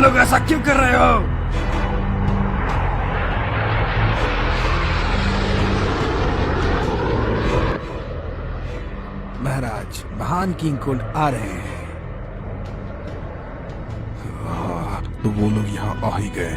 लोग ऐसा क्यों कर रहे हो? महाराज, महान किंग कुंड आ रहे हैं। तो वो लोग यहाँ आ ही गए।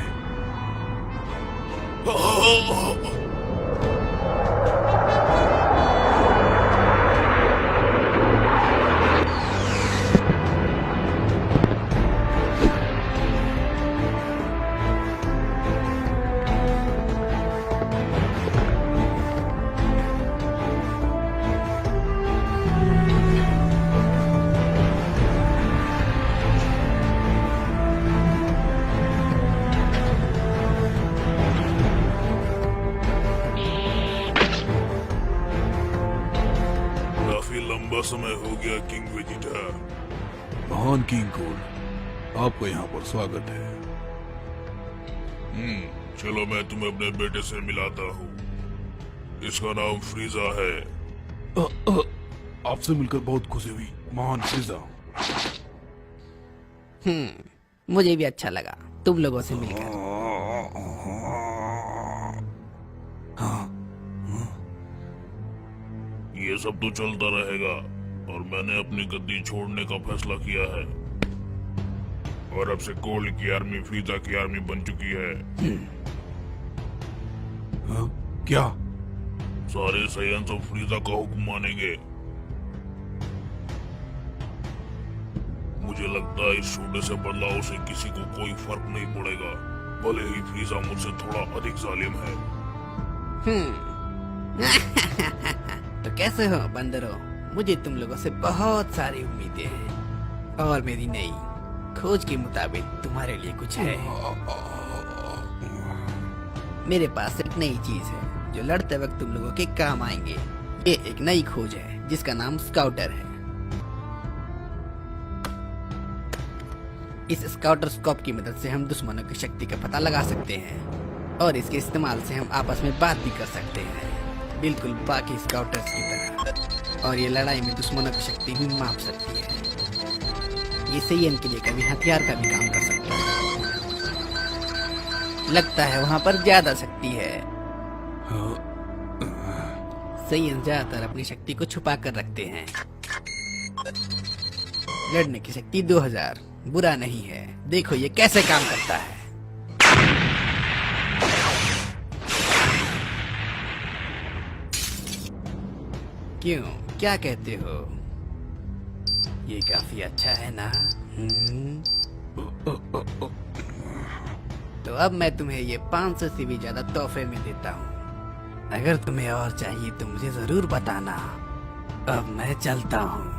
लंबा समय हो गया किंग वेजिटा। महान किंग कुंड, आपका यहाँ पर स्वागत है। चलो मैं तुम्हें अपने बेटे से मिलाता हूँ। इसका नाम फ्रीजा है। आपसे मिलकर बहुत खुशी हुई महान फ्रीजा। मुझे भी अच्छा लगा तुम लोगों से मिलकर। ये सब तो चलता रहेगा और मैंने अपनी गद्दी छोड़ने का फैसला किया है। और अब से कोल्ड की आर्मी फ्रीजा की आर्मी बन चुकी है। क्या? सारे सैयन्स अब फ्रीजा का हुक्म मानेंगे। मुझे लगता है इस छोटे से बदलाव से किसी को कोई फर्क नहीं पड़ेगा, भले ही फ्रीजा मुझसे थोड़ा अधिक जालिम है। तो कैसे हो बंदरों? मुझे तुम लोगों से बहुत सारी उम्मीदें हैं और मेरी नई खोज के मुताबिक तुम्हारे लिए कुछ है। मेरे पास एक नई चीज है जो लड़ते वक्त तुम लोगों के काम आएंगे। ये एक नई खोज है जिसका नाम स्काउटर है। इस स्काउटर स्कोप की मदद से हम दुश्मनों की शक्ति का पता लगा सकते हैं और इसके इस्तेमाल से हम आपस में बात भी कर सकते हैं, बिल्कुल बाकी स्काउटर्स की तरह। और ये लड़ाई में दुश्मनों की शक्ति भी माप सकती है। ये सैयन के लिए कभी हथियार का भी काम कर सकता है। लगता है वहाँ पर ज्यादा शक्ति है। सैयन ज्यादातर अपनी शक्ति को छुपा कर रखते हैं। लड़ने की शक्ति 2000 बुरा नहीं है। देखो ये कैसे काम करता है। क्यों, क्या कहते हो? ये काफी अच्छा है ना? तो अब मैं तुम्हें ये 500 से भी ज्यादा तोहफे में देता हूँ। अगर तुम्हें और चाहिए तो मुझे जरूर बताना। अब मैं चलता हूँ।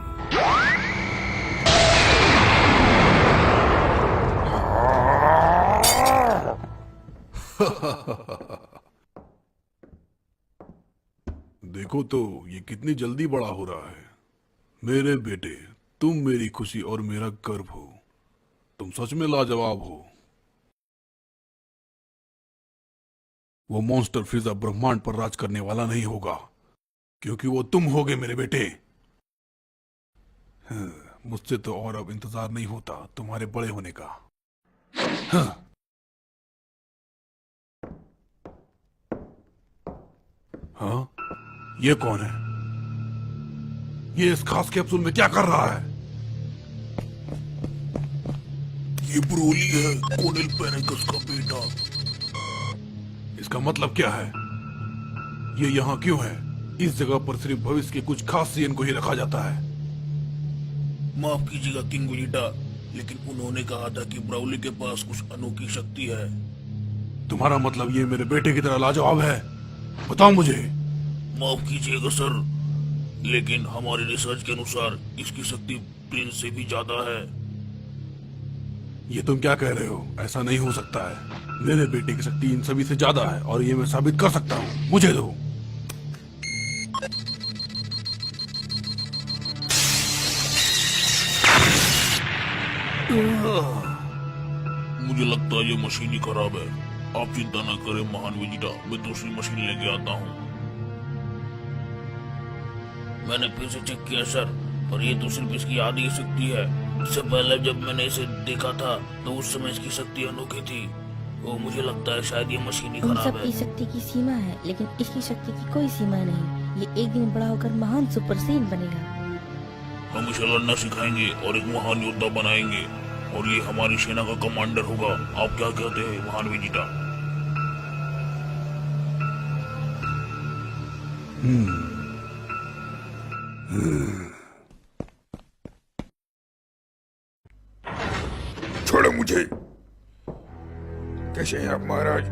देखो तो ये कितनी जल्दी बड़ा हो रहा है। मेरे बेटे, तुम मेरी खुशी और मेरा गर्व हो। तुम सच में लाजवाब हो। वो मॉन्स्टर फ्रीजा ब्रह्मांड पर राज करने वाला नहीं होगा, क्योंकि वो तुम होगे मेरे बेटे। मुझसे तो और अब इंतजार नहीं होता तुम्हारे बड़े होने का। हाँ, ये कौन है? ये इस खास कैप्सूल में क्या कर रहा है? ये ब्रोली है, कोनेल पेरेकस का बेटा। इसका मतलब क्या है? ये यहाँ क्यों है? इस जगह पर सिर्फ भविष्य के कुछ खास सीएन को ही रखा जाता है। माफ कीजिएगा किंग वेजिटा, लेकिन उन्होंने कहा था कि ब्राउली के पास कुछ अनोखी शक्ति है। तुम्हारा मतलब ये मेरे बेटे की तरह लाजवाब है? बताओ मुझे। माफ कीजिएगा सर, लेकिन हमारी रिसर्च के अनुसार इसकी शक्ति प्रिंस से भी ज्यादा है। ये तुम क्या कह रहे हो? ऐसा नहीं हो सकता है। मेरे बेटे की शक्ति इन सभी से ज्यादा है और ये मैं साबित कर सकता हूँ। मुझे दो। मुझे लगता है ये मशीन ही खराब है। आप चिंता न करें महान वेजिटा, मैं दूसरी मशीन लेके आता हूँ। मैंने फिर से चेक किया सर, और ये तो सिर्फ इसकी आधी शक्ति है। सबसे पहले जब मैंने इसे देखा था तो उस समय इसकी शक्ति अनोखी थी। वो मुझे लगता है शायद ये मशीन ही उन खराब सब है। की शक्ति की सीमा है, लेकिन इसकी शक्ति की कोई सीमा नहीं। ये एक दिन बड़ा होकर महान सुपर सेन बनेगा। हम इसे लड़ना सिखाएंगे और एक महान योद्धा बनाएंगे और ये हमारी सेना का कमांडर होगा। आप क्या कहते हैं महान विजेता? छोड़ो मुझे। कैसे हैं आप महाराज?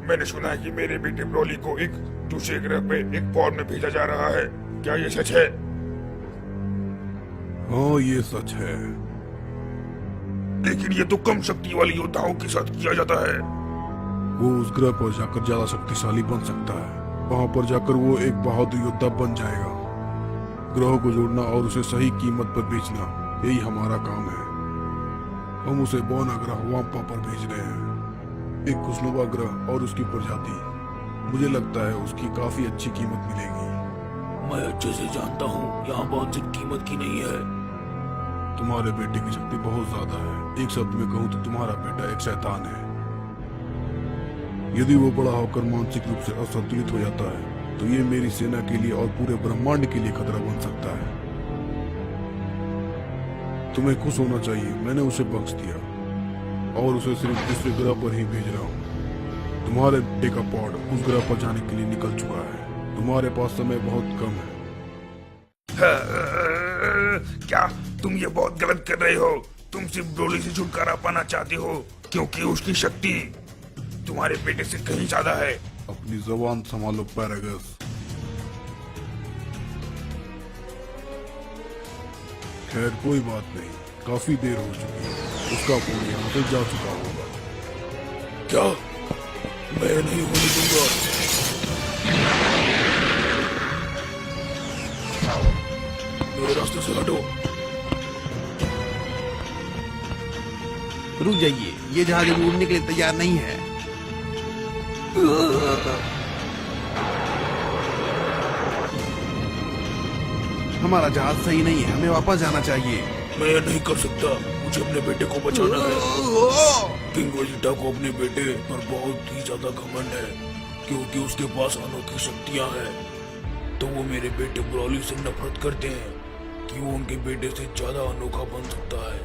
मैंने सुना है कि मेरे बेटे ब्रोली को एक दूसरे ग्रह पे एक पॉड में भेजा जा रहा है। क्या ये सच है? हाँ, ये सच है। लेकिन ये तो कम शक्ति वाली योद्धाओं के साथ किया जाता है। वो उस ग्रह पर जाकर ज्यादा शक्तिशाली बन सकता है। वहां पर जाकर वो एक बहादुर योद्धा बन जाएगा। ग्रहों को जोड़ना और उसे सही कीमत पर बेचना, यही हमारा काम है। हम उसे बौना ग्रह वाम्पा पर भेज रहे हैं, एक खुशनुमा ग्रह और उसकी प्रजाति। मुझे लगता है उसकी काफी अच्छी कीमत मिलेगी। मैं अच्छे से जानता हूँ यहाँ बहुत सिर्फ कीमत की नहीं है। तुम्हारे बेटे की शक्ति बहुत ज्यादा है। एक शब्द में कहूँ तो तुम्हारा बेटा एक शैतान है। यदि वो बड़ा होकर मानसिक रूप से असंतुलित हो जाता है तो ये मेरी सेना के लिए और पूरे ब्रह्मांड के लिए खतरा बन सकता है। तुम्हें खुश होना चाहिए, मैंने उसे बख्श दिया और उसे सिर्फ दूसरे ग्रह पर ही भेज रहा हूँ। तुम्हारे बेटे का पॉड उस ग्रह पर जाने के लिए निकल चुका है। तुम्हारे पास समय बहुत कम है। क्या तुम ये बहुत गलत कर रहे हो? तुम सिर्फ ब्रोली से छुटकारा पाना चाहते हो क्योंकि उसकी शक्ति तुम्हारे बेटे से कहीं ज्यादा है। अपनी जबान संभालो पैरागस। खैर कोई बात नहीं, काफी देर हो चुकी है। उसका फोन यहाँ से जा चुका होगा। क्या? मैं नहीं होने दूंगा। मेरे रास्ते से हटो। रुक जाइए, ये जहाज अभी उड़ने के लिए तैयार नहीं है। हमारा जहाज सही नहीं है, हमें वापस जाना चाहिए। मैं यह नहीं कर सकता, मुझे अपने बेटे को बचाना है। किंग वेजिटा को अपने बेटे पर बहुत ही ज्यादा घमंड है क्योंकि उसके पास अनोखी शक्तियां हैं। तो वो मेरे बेटे ब्रोली से नफरत करते हैं कि वो उनके बेटे से ज्यादा अनोखा बन सकता है।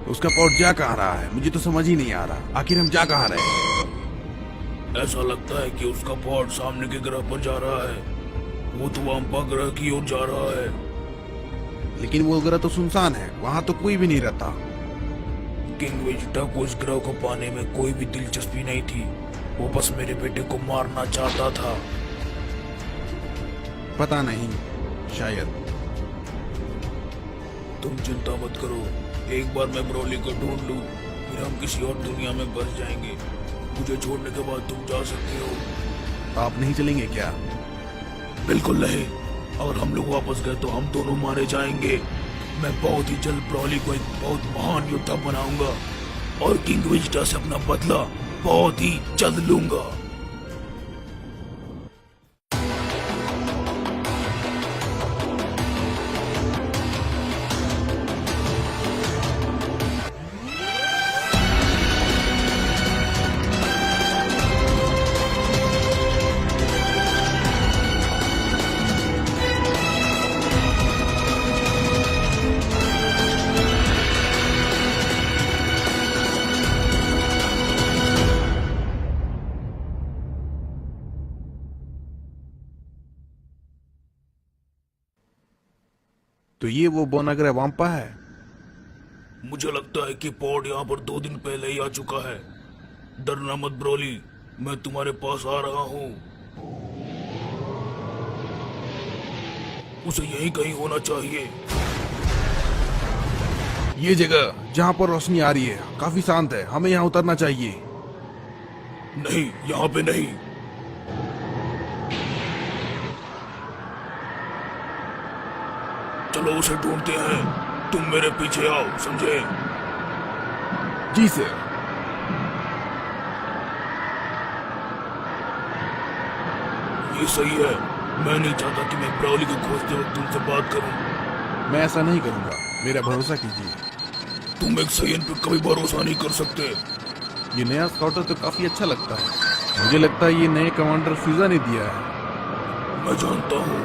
उसका पॉड जा कहाँ रहा है? मुझे तो समझ ही नहीं आ रहा। आखिर हम जा कहाँ रहे हैं? ऐसा लगता है कि उसका पॉड सामने के ग्रह पर जा रहा है। वो तो वाम्पा ग्रह की ओर जा रहा है। लेकिन वो ग्रह तो सुनसान है, वहाँ तो कोई भी नहीं रहता। किंग वेजिटा को इस ग्रह को पाने में कोई भी दिलचस्पी नहीं थी। वो बस मेरे बेटे को मारना चाहता था। पता नहीं, शायद। तुम चिंता मत करो, एक बार मैं ब्रोली को ढूंढ लूं, फिर हम किसी और दुनिया में बस जाएंगे। मुझे छोड़ने के बाद तुम जा सकते हो। आप नहीं चलेंगे क्या? बिल्कुल नहीं। और हम लोग वापस गए तो हम दोनों मारे जाएंगे। मैं बहुत ही जल्द ब्रोली को एक बहुत महान योद्धा बनाऊंगा और किंग वेजिटा से अपना बदला बहुत ही जल्द लूंगा। तो ये वो बोनाग्रह वाम्पा है? मुझे लगता है कि पॉड यहाँ पर 2 दिन पहले ही आ चुका है। डरना मत ब्रोली, मैं तुम्हारे पास आ रहा हूँ। उसे यहीं कहीं होना चाहिए। ये जगह जहाँ पर रोशनी आ रही है काफी शांत है, हमें यहाँ उतरना चाहिए। नहीं, यहाँ पे नहीं। चलो उसे ढूंढते हैं। तुम मेरे पीछे आओ, समझे? जी सर। ये सही है। मैं नहीं चाहता कि मैं ब्राउली को खोजते वक्त तुमसे बात करूं। मैं ऐसा नहीं करूंगा, मेरा भरोसा कीजिए। तुम एक सयन पे कभी भरोसा नहीं कर सकते। ये नया स्काउटर तो काफी अच्छा लगता है। मुझे लगता है ये नए कमांडर फ्रीजा ने दिया है। मैं जानता हूँ,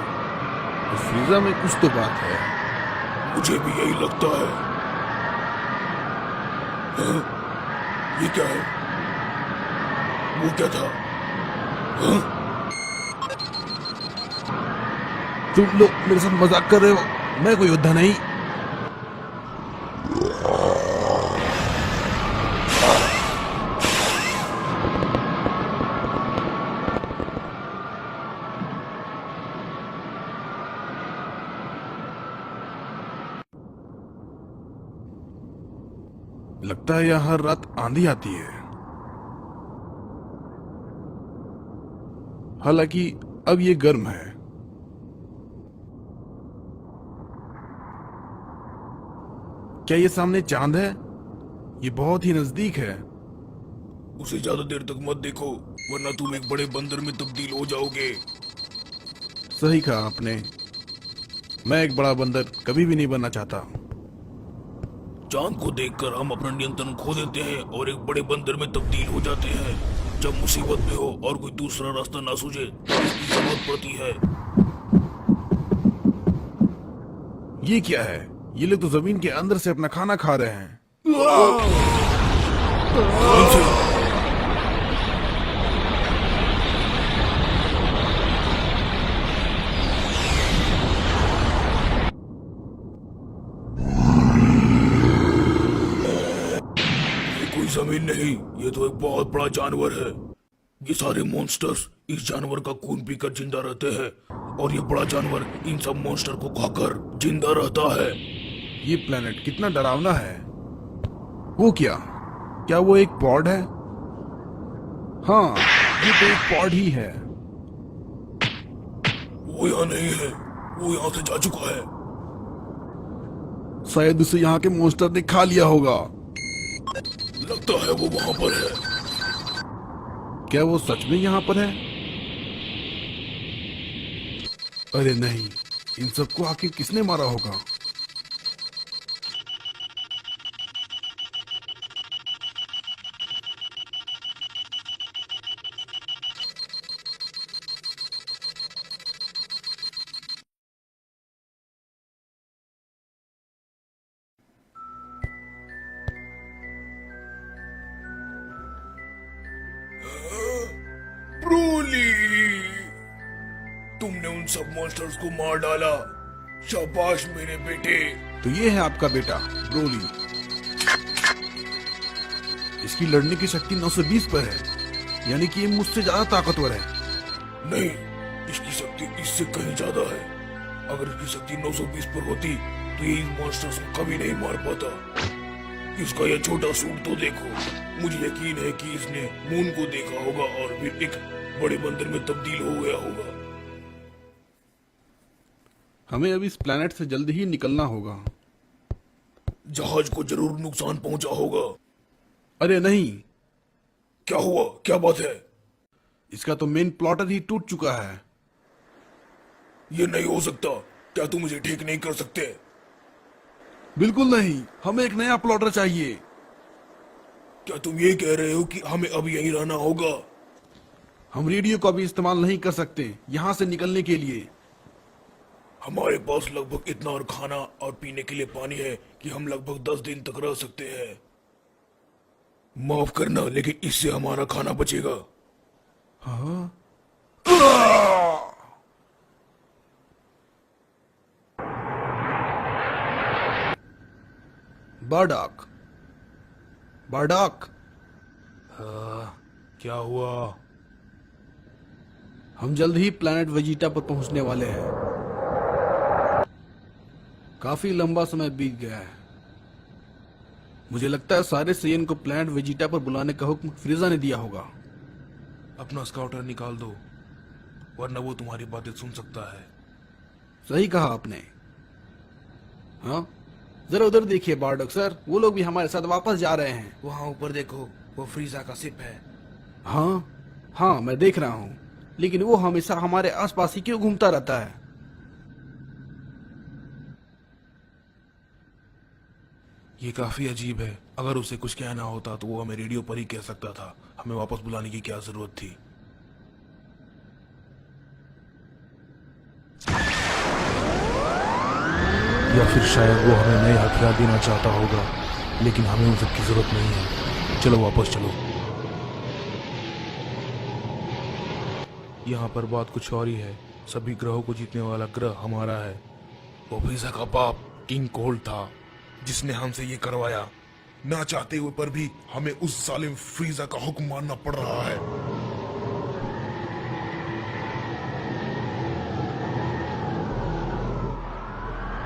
इस फ्रीजा में कुछ तो बात है। मुझे भी यही लगता है। हाँ? ये क्या है? वो क्या था? हाँ? तुम लोग मेरे साथ मजाक कर रहे हो? मैं कोई योद्धा नहीं। लगता है यहाँ हर रात आंधी आती है। हालांकि अब ये गर्म है। क्या ये सामने चांद है? ये बहुत ही नजदीक है। उसे ज्यादा देर तक मत देखो, वरना तुम एक बड़े बंदर में तब्दील हो जाओगे। सही कहा आपने। मैं एक बड़ा बंदर कभी भी नहीं बनना चाहता। चांद को देखकर हम अपना नियंत्रण खो देते हैं और एक बड़े बंदर में तब्दील हो जाते हैं। जब मुसीबत में हो और कोई दूसरा रास्ता ना सूझे तो इसकी जरूरत पड़ती है। ये क्या है? ये लोग तो जमीन के अंदर से अपना खाना खा रहे हैं। कौन से? जमीन नहीं, ये तो एक बहुत बड़ा जानवर है। ये सारे मॉन्स्टर्स इस जानवर का खून पीकर जिंदा रहते हैं और ये बड़ा जानवर इन सब मॉन्स्टर को खाकर जिंदा रहता है। ये प्लेनेट कितना डरावना है। वो क्या वो एक पॉड है? हाँ, ये तो एक पॉड ही है। वो यहाँ नहीं है, वो यहाँ से जा चुका है। शायद उसे यहाँ के मॉन्स्टर ने खा लिया होगा। लगता है वो वहां पर है। क्या वो सच में यहाँ पर है? अरे नहीं, इन सबको आखिर किसने मारा होगा? ब्रोली, तुमने उन सब मॉन्स्टर्स को मार डाला। शाबाश मेरे बेटे। तो ये है आपका बेटा ब्रोली। इसकी लड़ने की शक्ति 920 पर है, यानी कि ये मुझसे ज्यादा ताकतवर है। नहीं, इसकी शक्ति इससे कहीं ज्यादा है। अगर इसकी शक्ति 920 पर होती तो ये इन मॉन्स्टर्स को कभी नहीं मार पाता। इसका यह छोटा सूट तो देखो। मुझे यकीन है कि इसने मून को देखा होगा और फिर एक बड़े बंदर में तब्दील हो गया होगा। हमें अब इस प्लेनेट से जल्दी ही निकलना होगा। जहाज को जरूर नुकसान पहुंचा होगा। अरे नहीं, क्या हुआ? क्या बात है? इसका तो मेन प्लॉटर ही टूट चुका है। ये नहीं हो सकता। क्या तुम मुझे ठीक नहीं कर सकते? बिल्कुल नहीं, हमें एक नया प्लॉटर चाहिए। क्या तुम ये कह रहे हो कि हमें अब यहीं रहना होगा? हम रेडियो का भी इस्तेमाल नहीं कर सकते यहाँ से निकलने के लिए। हमारे पास लगभग इतना और खाना और पीने के लिए पानी है कि हम लगभग 10 दिन तक रह सकते हैं। माफ करना, लेकिन इससे हमारा खाना बचेगा। हाँ? बार्डॉक, बार्डॉक, क्या हुआ? हम जल्द ही प्लैनेट वेजिटा पर पहुंचने वाले हैं। काफी लंबा समय बीत गया है। मुझे लगता है सारे सेयन को प्लैनेट वेजिटा पर बुलाने का हुक्म फ्रीजा ने दिया होगा। अपना स्काउटर निकाल दो, वरना वो तुम्हारी बातें सुन सकता है। सही कहा आपने। हाँ, जरा उधर देखिए बार्डॉक सर, वो लोग भी हमारे साथ वापस जा रहे हैं। वहां ऊपर देखो, वो फ्रीजा का शिप है। हाँ हाँ, मैं देख रहा हूँ, लेकिन वो हमेशा हमारे आसपास ही क्यों घूमता रहता है? ये काफी अजीब है। अगर उसे कुछ कहना होता तो वो हमें रेडियो पर ही कह सकता था। हमें वापस बुलाने की क्या जरूरत थी? या फिर शायद वो हमें नए हथियार देना चाहता होगा, लेकिन हमें उन सब की जरूरत नहीं है। चलो वापस चलो। यहाँ पर बात कुछ और ही है। सभी ग्रहों को जीतने वाला ग्रह हमारा है। वो फ्रीजा का बाप किंग कोल्ड था जिसने हमसे ये करवाया। ना चाहते हुए पर भी हमें उस जालिम फ्रीजा का हुक्म मानना पड़ रहा है।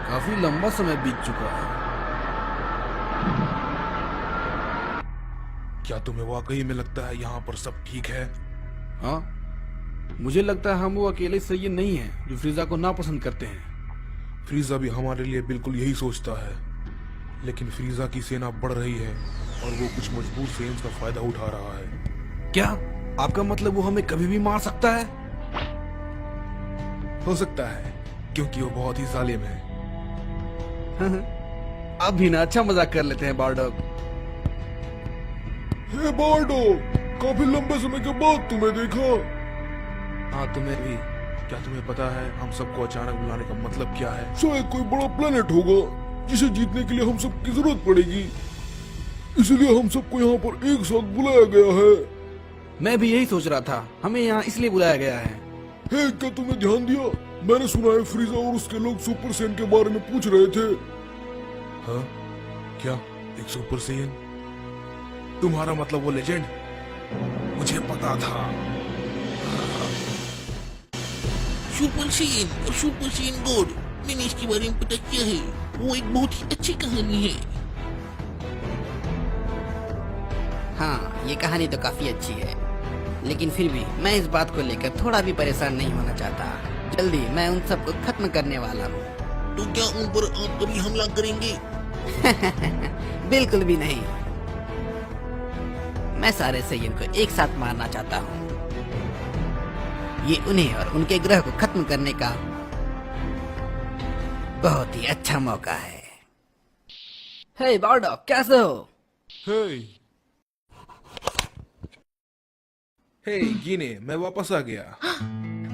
काफी लंबा समय बीत चुका है। क्या तुम्हें वाकई में लगता है यहाँ पर सब ठीक है? हाँ, मुझे लगता है हम वो अकेले सही नहीं हैं जो फ्रीजा को नापसंद करते हैं। फ्रीजा भी हमारे लिए बिल्कुल यही सोचता है, लेकिन फ्रीजा की सेना बढ़ रही है और वो कुछ मजबूर सेन्स का फायदा उठा रहा है। क्या आपका मतलब वो हमें कभी भी मार सकता है? हो सकता है, क्योंकि वो बहुत ही जालिम है। अब भी ना अच्छा मजाक कर लेते हैं बारडॉग। हे बारडॉग, काफी लंबे समय के बाद तुम्हें देखा। हाँ, तुम्हें भी। क्या तुम्हें पता है हम सबको अचानक बुलाने का मतलब क्या है? शायद कोई बड़ा प्लेनेट होगा जिसे जीतने के लिए हम सबकी जरूरत पड़ेगी, इसलिए हम सबको यहाँ पर एक साथ बुलाया गया है। मैं भी यही सोच रहा था, हमें यहाँ इसलिए बुलाया गया है। हे, क्या तुमने ध्यान दिया? मैंने सुना है फ्रीजा और उसके लोग सुपर सेन के बारे में पूछ रहे थे। हाँ? क्या एक सुपर सेन? तुम्हारा मतलब वो लेजेंड? मुझे पता था। सुपर सेन और सुपर सेन गॉड, मैंने इसके बारे में पता किया है। वो एक बहुत ही अच्छी कहानी है। हाँ, ये कहानी तो काफी अच्छी है, लेकिन फिर भी मैं इस बात को लेकर थोड़ा भी परेशान नहीं होना चाहता। जल्दी मैं उन सबको खत्म करने वाला हूँ। तो क्या उन पर आप कभी हमला करेंगे? बिल्कुल भी नहीं। मैं सारे सैयन को एक साथ मारना चाहता हूँ। ये उन्हें और उनके ग्रह को खत्म करने का बहुत ही अच्छा मौका है। हे बारडॉग, कैसे हो? हे गिने, मैं वापस आ गया।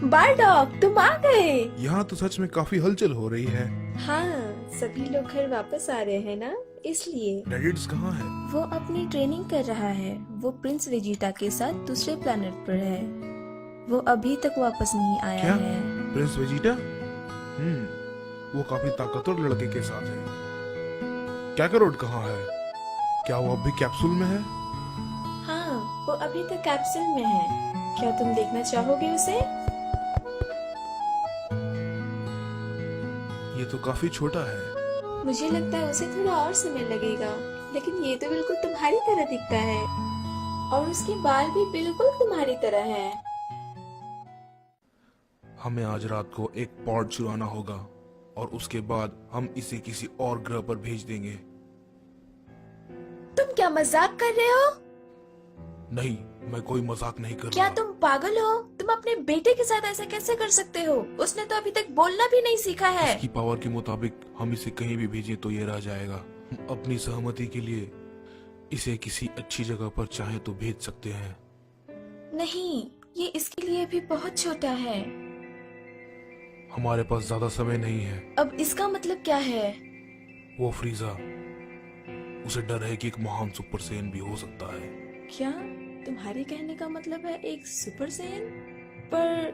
बारडॉग, तुम आ गए। यहाँ तो सच में काफी हलचल हो रही है। हाँ, सभी लोग घर वापस आ रहे हैं ना, इसलिए। रेडिट्स कहाँ है? वो अपनी ट्रेनिंग कर रहा है। वो प्रिंस वेजिटा के साथ दूसरे प्लेनेट पर है। वो अभी तक वापस नहीं आया क्या? है। Prince Vegeta? वो काफी ताकतवर लड़के के साथ है। कैकारोड कहाँ है? क्या वो अब भी कैप्सूल में है? हाँ, वो अभी तक कैप्सूल में है। क्या तुम देखना चाहोगे उसे? ये तो काफी छोटा है। मुझे लगता है उसे थोड़ा और समय लगेगा, लेकिन ये तो बिल्कुल तुम्हारी तरह दिखता है और उसके बाल भी बिल्कुल तुम्हारी तरह हैं। हमें आज रात को एक पॉड चुराना होगा और उसके बाद हम इसे किसी और ग्रह पर भेज देंगे। तुम क्या मजाक कर रहे हो? नहीं, मैं कोई मजाक नहीं कर क्या रहा। तुम पागल हो? तुम अपने बेटे के साथ ऐसा कैसे कर सकते हो? उसने तो अभी तक बोलना भी नहीं सीखा है। इसकी पावर के मुताबिक हम इसे कहीं भी भेजें तो ये रह जाएगा। हम अपनी सहमति के लिए इसे किसी अच्छी जगह पर चाहे तो भेज सकते हैं। नहीं, ये इसके लिए भी बहुत छोटा है। हमारे पास ज्यादा समय नहीं है। अब इसका मतलब क्या है? वो फ्रीजा, उसे डर है कि एक महान सुपर सेन भी हो सकता है। क्या तुम्हारे कहने का मतलब है एक सुपर सेन? पर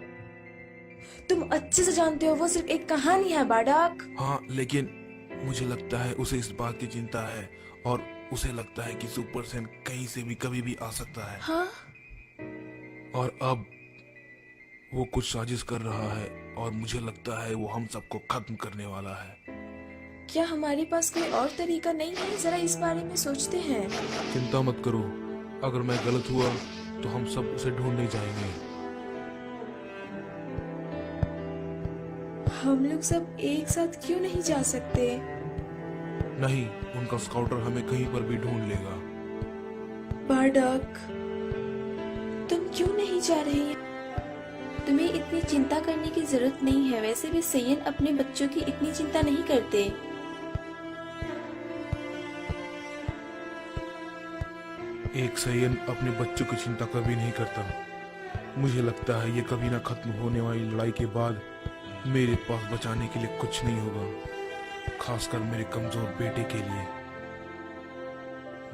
तुम अच्छे से जानते हो वो सिर्फ एक कहानी है बारडॉग। हाँ, लेकिन मुझे लगता है उसे इस बात की चिंता है और उसे लगता है कि सुपर सेन कहीं से भी कभी भी आ सकता है। हाँ? और अब वो कुछ साजिश कर रहा है और मुझे लगता है वो हम सबको खत्म करने वाला है। क्या हमारे पास कोई और तरीका नहीं है? जरा इस बारे में सोचते हैं। चिंता मत करो, अगर मैं गलत हुआ तो हम सब उसे ढूंढने जाएंगे। हम लोग सब एक साथ क्यों नहीं जा सकते? नहीं, उनका स्काउटर हमें कहीं पर भी ढूंढ लेगा। बारडॉग, तुम क्यों नहीं जा रही? तुम्हें इतनी चिंता करने की जरूरत नहीं है। वैसे भी सैयन अपने बच्चों की इतनी चिंता नहीं करते। एक सैयन अपने बच्चों की चिंता कभी नहीं करता। मुझे लगता है ये कभी ना खत्म होने वाली लड़ाई के बाद मेरे पास बचाने के लिए कुछ नहीं होगा, खासकर मेरे कमजोर बेटे के लिए।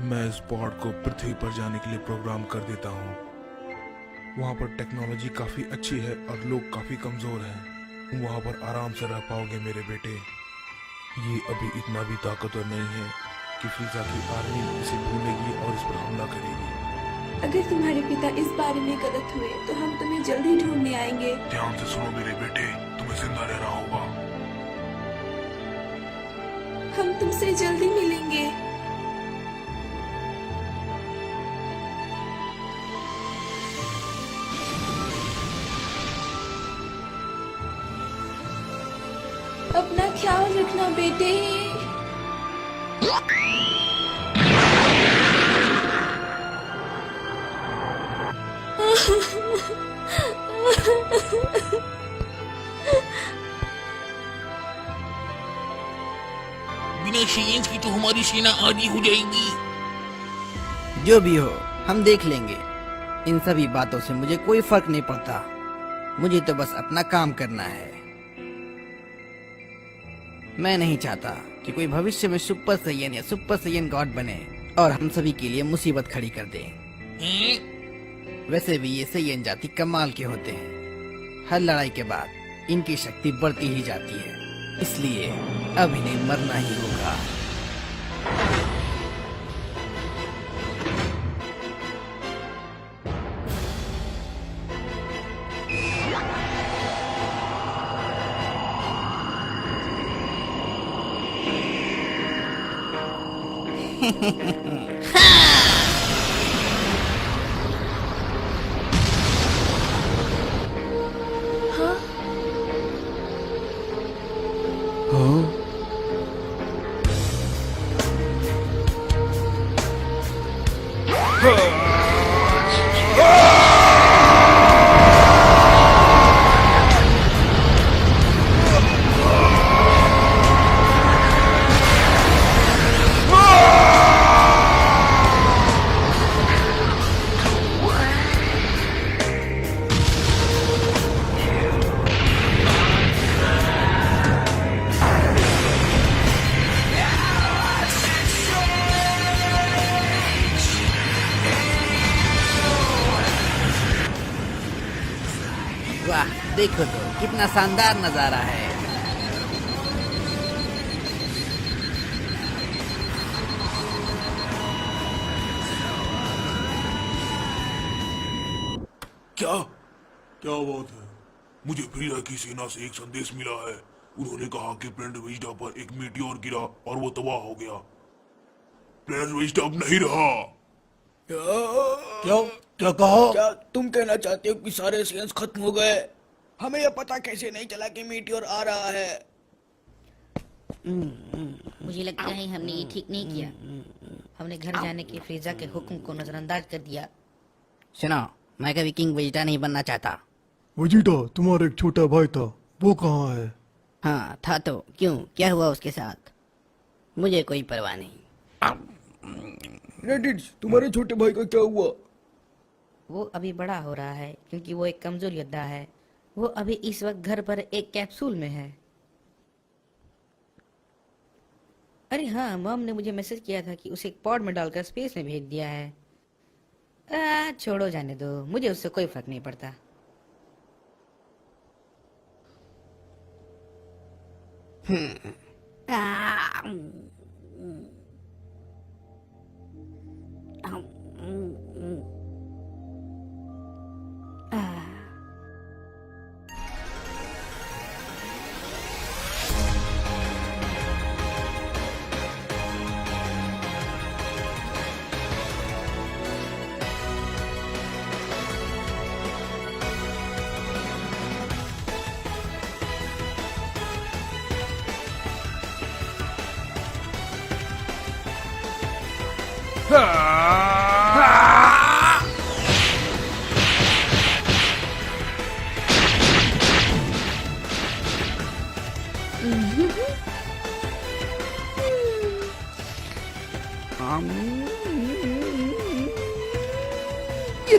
मैं इस पॉड को पृथ्वी पर जाने के लिए प्रोग्राम कर देता हूँ। वहाँ पर टेक्नोलॉजी काफी अच्छी है और लोग काफी कमजोर हैं। वहाँ पर आराम से रह पाओगे मेरे बेटे। ये अभी इतना भी ताकतवर नहीं है कि फ्रीजा की आर्मी इसे ढूंढेगी और इस पर हमला करेगी। अगर तुम्हारे पिता इस बारे में गलत हुए तो हम तुम्हें जल्दी ढूंढने आएंगे। ध्यान से सुनो मेरे बेटे, तुम्हें जिंदा रहना होगा। हम तुमसे जल्दी मिलेंगे। अपना ख्याल रखना बेटे। बिना शेयन्स की तो हमारी सेना आधी हो जाएगी। जो भी हो हम देख लेंगे। इन सभी बातों से मुझे कोई फर्क नहीं पड़ता। मुझे तो बस अपना काम करना है। मैं नहीं चाहता कि कोई भविष्य में सुपर सैयन या सुपर सैयन गॉड बने और हम सभी के लिए मुसीबत खड़ी कर दे। वैसे भी ये सैयन जाति कमाल के होते हैं। हर लड़ाई के बाद इनकी शक्ति बढ़ती ही जाती है, इसलिए अब इन्हें मरना ही होगा। वाह, देखो तो कितना शानदार नजारा है। क्या क्या बात है? मुझे फ्रीजा की सेना से एक संदेश मिला है। उन्होंने कहा कि प्लेनेट वेजिटा पर एक मीटियोर गिरा और वो तबाह हो गया। प्लेनेट वेजिटा अब नहीं रहा। क्या क्या कहा? क्या तुम कहना चाहते हो कि सारे सेयन्स खत्म हो गए? हमें यह पता कैसे नहीं चला कि मीटियोर आ रहा है? मुझे लगता है हमने ये ठीक नहीं किया। हमने घर जाने के फ्रीजा के हुक्म को नजरअंदाज कर दिया। सुनो, मैं कभी किंग वेजिटा नहीं बनना चाहता। वेजिटा तुम्हारा एक छोटा भाई था, वो कहाँ है? हाँ था तो क्यों, क्या हुआ उसके साथ? मुझे कोई परवाह नहीं। रेडिट्स, तुम्हारे छोटे भाई का क्या हुआ? वो अभी बड़ा हो रहा है क्योंकि वो एक कमजोर योद्धा है। वो अभी इस वक्त घर पर एक कैप्सूल में है। अरे हाँ, मॉम ने मुझे मैसेज किया था कि उसे एक पॉड में डालकर स्पेस में भेज दिया है। छोड़ो, जाने दो, मुझे उससे कोई फर्क नहीं पड़ता।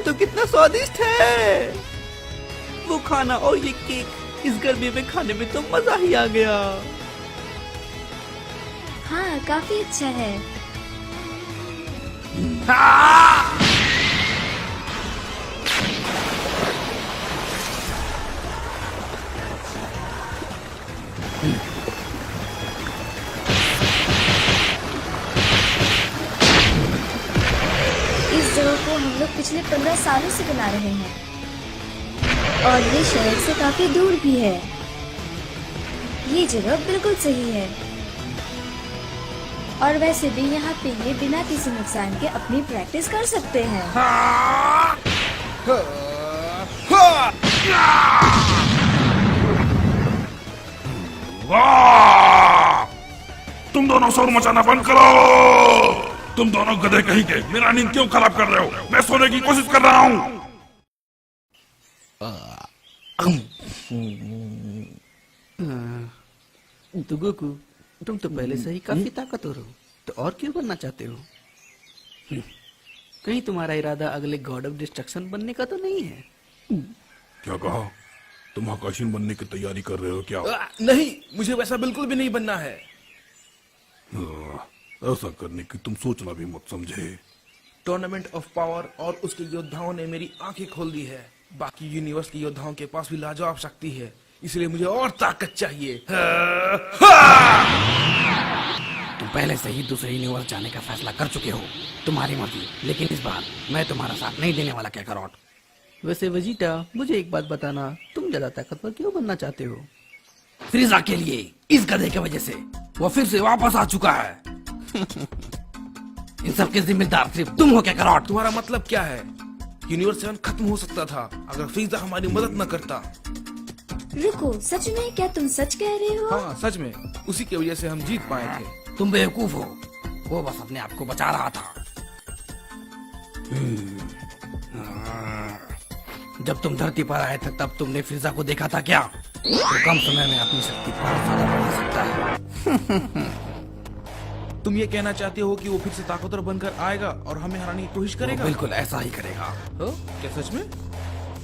तो कितना स्वादिष्ट है। वो खाना और ये केक इस गर्मी में खाने में तो मजा ही आ गया। हाँ, काफी अच्छा है। इस जगह को हम लोग पिछले 15 सालों से बना रहे हैं और ये शहर से काफी दूर भी है। ये जगह बिल्कुल सही है और वैसे भी यहाँ पे ये बिना किसी नुकसान के अपनी प्रैक्टिस कर सकते हैं। वाह! तुम दोनों शोर मचाना बंद करो। तुम दोनों गधे कहीं के मेरा नींद क्यों खराब कर रहे हो? मैं सोने की कोशिश कर रहा हूँ। तो गोकू, तुम तो पहले से ही काफी ताकतवर हो, तो और क्यों बनना चाहते हो? कहीं तुम्हारा इरादा अगले गॉड ऑफ डिस्ट्रक्शन बनने का तो नहीं है? क्या कहा? तुम आकाशीन बनने की तैयारी कर रहे हो क्या? नहीं, मुझे वैसा बिल्कुल भी नहीं बनना है। ऐसा करने की तुम सोचना भी मत समझे। टूर्नामेंट ऑफ पावर और उसके योद्धाओं ने मेरी आंखें खोल दी है। बाकी यूनिवर्स के योद्धाओं के पास भी लाजवाब शक्ति है, इसलिए मुझे और ताकत चाहिए। तुम पहले से ही दूसरे यूनिवर्स जाने का फैसला कर चुके हो, तुम्हारी मर्जी। लेकिन इस बार मैं तुम्हारा साथ नहीं देने वाला कैकरॉट। वैसे वेजिटा, मुझे एक बात बताना, तुम ज्यादा ताकतवर क्यों बनना चाहते हो? फ्रीजा के लिए, इस गधे की वजह से वो फिर से वापस आ चुका है। इन सब के जिम्मेदार सिर्फ तुम हो कैकरॉट। तुम्हारा मतलब क्या है? यूनिवर्स 7 खत्म हो सकता था अगर फ्रीजा हमारी मदद न करता। रुको, सच में? क्या तुम सच कह रहे हो? हाँ, सच में। उसी की वजह से हम जीत पाए थे। तुम बेवकूफ हो, वो बस अपने आप को बचा रहा था। जब तुम धरती पर आए थे तब तुमने फ्रीजा को देखा था क्या? वो कम समय में अपनी शक्ति बहुत ज्यादा बढ़ा सकता है। तुम ये कहना चाहते हो कि वो फिर से ताकतवर बनकर आएगा और हमें हराने की कोशिश करेगा? बिल्कुल ऐसा ही करेगा। हो? क्या सच में?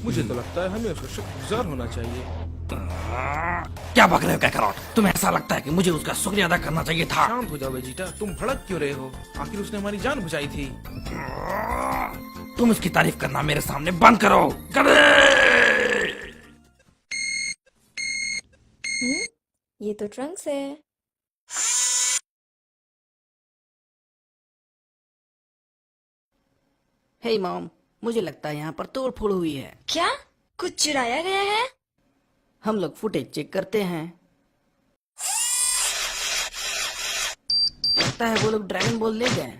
मुझे तो लगता है हमें उसका शुक्रगुजार होना चाहिए। क्या बक रहे हो कैकरॉट? तुम्हें ऐसा लगता है कि मुझे उसका शुक्रिया अदा करना चाहिए था? शांत हो जाओ वेजिटा, तुम भड़क क्यों रहे हो? आखिर उसने हमारी जान बचाई थी। तुम इसकी तारीफ करना मेरे सामने बंद करो। ये तो ट्रंक्स है। हे मॉम, मुझे लगता है यहाँ पर तोड़ फोड़ हुई है। क्या कुछ चुराया गया है? हम लोग फुटेज चेक करते हैं। लगता है वो लोग ड्रैगन बॉल ले गए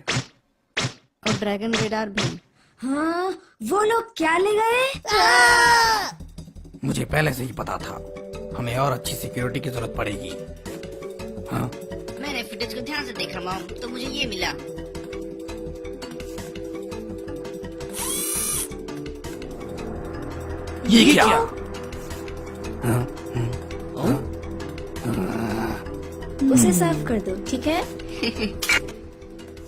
और ड्रैगन रेडार भी। हाँ, वो लोग क्या ले गए? मुझे पहले से ही पता था, हमें और अच्छी सिक्योरिटी की जरूरत पड़ेगी। हाँ, मैंने फुटेज को ध्यान से देखा मॉम, तो मुझे ये मिला। ये क्या? उसे साफ कर दो, ठीक है?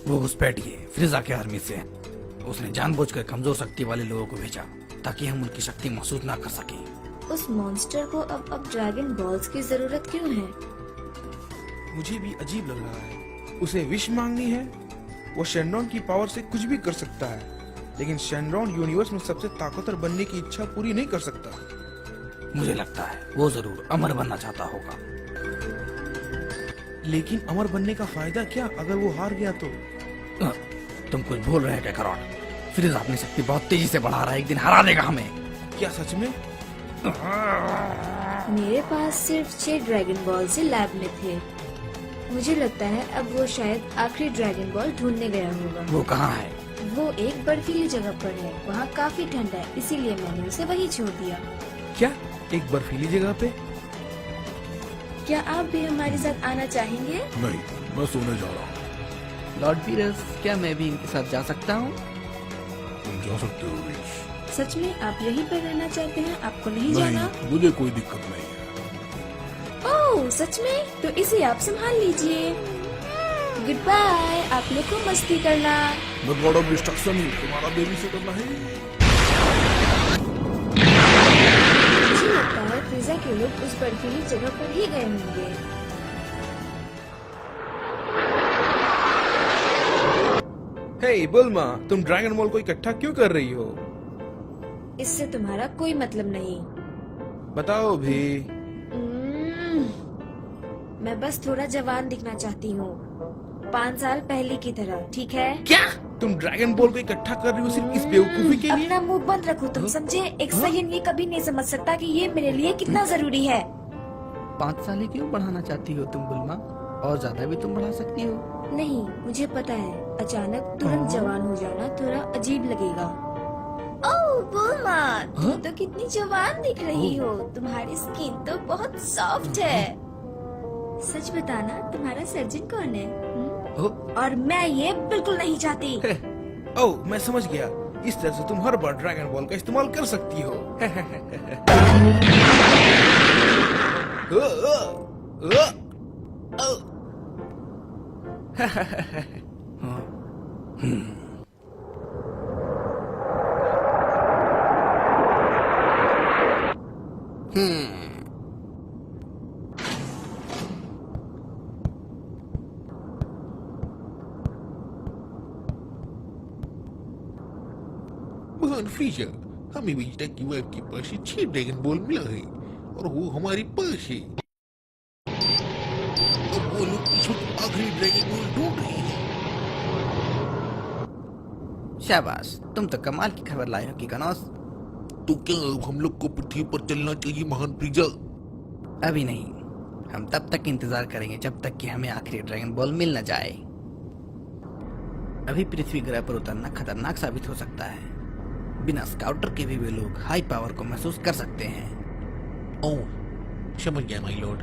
वो उस बैठिए फ्रीजा के आर्मी से। उसने जानबूझकर कमजोर शक्ति वाले लोगों को भेजा ताकि हम उनकी शक्ति महसूस ना कर सके। उस मॉन्स्टर को अब ड्रैगन बॉल्स की जरूरत क्यों है? मुझे भी अजीब लग रहा है। उसे विश मांगनी है। वो शेनरॉन की पावर से कुछ भी कर सकता है, लेकिन शेनरॉन यूनिवर्स में सबसे ताकतवर बनने की इच्छा पूरी नहीं कर सकता। मुझे लगता है वो जरूर अमर बनना चाहता होगा। लेकिन अमर बनने का फायदा क्या अगर वो हार गया तो? तुम कुछ भूल रहे हैं कैकरॉट। फ्रीजा अपनी शक्ति बहुत तेजी से बढ़ा रहा है, एक दिन हरा देगा हमें। क्या सच में? मेरे पास सिर्फ 6 ड्रैगन बॉल से लैब में थे। मुझे लगता है अब वो शायद आखिरी ड्रैगन बॉल ढूंढने गया होगा। वो कहाँ है? वो एक बर्फीली जगह पर है, वहाँ काफी ठंडा है, इसीलिए मैंने उसे वहीं छोड़ दिया। क्या एक बर्फीली जगह पे? क्या आप भी हमारे साथ आना चाहेंगे? नहीं, मैं सोने जा रहा हूँ। लॉर्ड पीरस, क्या मैं भी इनके साथ जा सकता हूँ? तुम जा सकते हो रीच। सच में आप यहीं पर रहना चाहते हैं? आपको नहीं जाना? नहीं, मुझे कोई दिक्कत नहीं है। ओह सच में? तो इसे आप संभाल लीजिए। Goodbye. आप लोग को मस्ती करना। द गॉड ऑफ डिस्ट्रक्शन तुम्हारा बेबी से करना है। फ्रीजा के लोग उस बर्फीली जगह पर ही गए होंगे। हे बुल्मा, तुम ड्रैगन बॉल को इकट्ठा क्यों कर रही हो? इससे तुम्हारा कोई मतलब नहीं। बताओ भी। मैं बस थोड़ा जवान दिखना चाहती हूँ, 5 साल पहले की तरह, ठीक है? क्या तुम ड्रैगन बॉल को इकट्ठा कर रही हो सिर्फ इस बेवकूफी के लिए? अपना मुंह बंद रखो तुम, समझे? एक सयन ये कभी नहीं समझ सकता कि ये मेरे लिए कितना जरूरी है। 5 साल ही क्यों बढ़ाना चाहती हो तुम बुल्मा? और ज्यादा भी तुम बढ़ा सकती हो। नहीं, मुझे पता है अचानक तुरंत जवान हो जाना थोड़ा अजीब लगेगा। ओह बुल्मा, तुम तो कितनी जवान दिख रही हो। तुम्हारी स्किन तो बहुत सॉफ्ट है। सच बताना, तुम्हारा सर्जन कौन है? और मैं ये बिल्कुल नहीं चाहती। ओह, मैं समझ गया। इस तरह से तुम हर बार ड्रैगन बॉल का इस्तेमाल कर सकती हो। महान फ्रीजा, हमें वेजिटा की वाइफ के पास से 6 ड्रैगन बॉल मिला है और वो हमारे पास है। और वो लोग इस वक्त आखिरी ड्रैगन बॉल ढूंढ रहे हैं। शाबाश, तुम तो कमाल की खबर लाए हो किकानोस। तो क्या अब हम लोग को पृथ्वी पर चलना चाहिए महान फ्रीजा? अभी नहीं, हम तब तक इंतजार करेंगे जब तक कि हमें आखिरी ड्रैगन बॉल मिल न जाए। अभी पृथ्वी ग्रह पर उतरना खतरनाक साबित हो सकता है। बिना स्काउटर के भी वे लोग हाई पावर को महसूस कर सकते हैं। ओह, समझ गया माय लॉर्ड।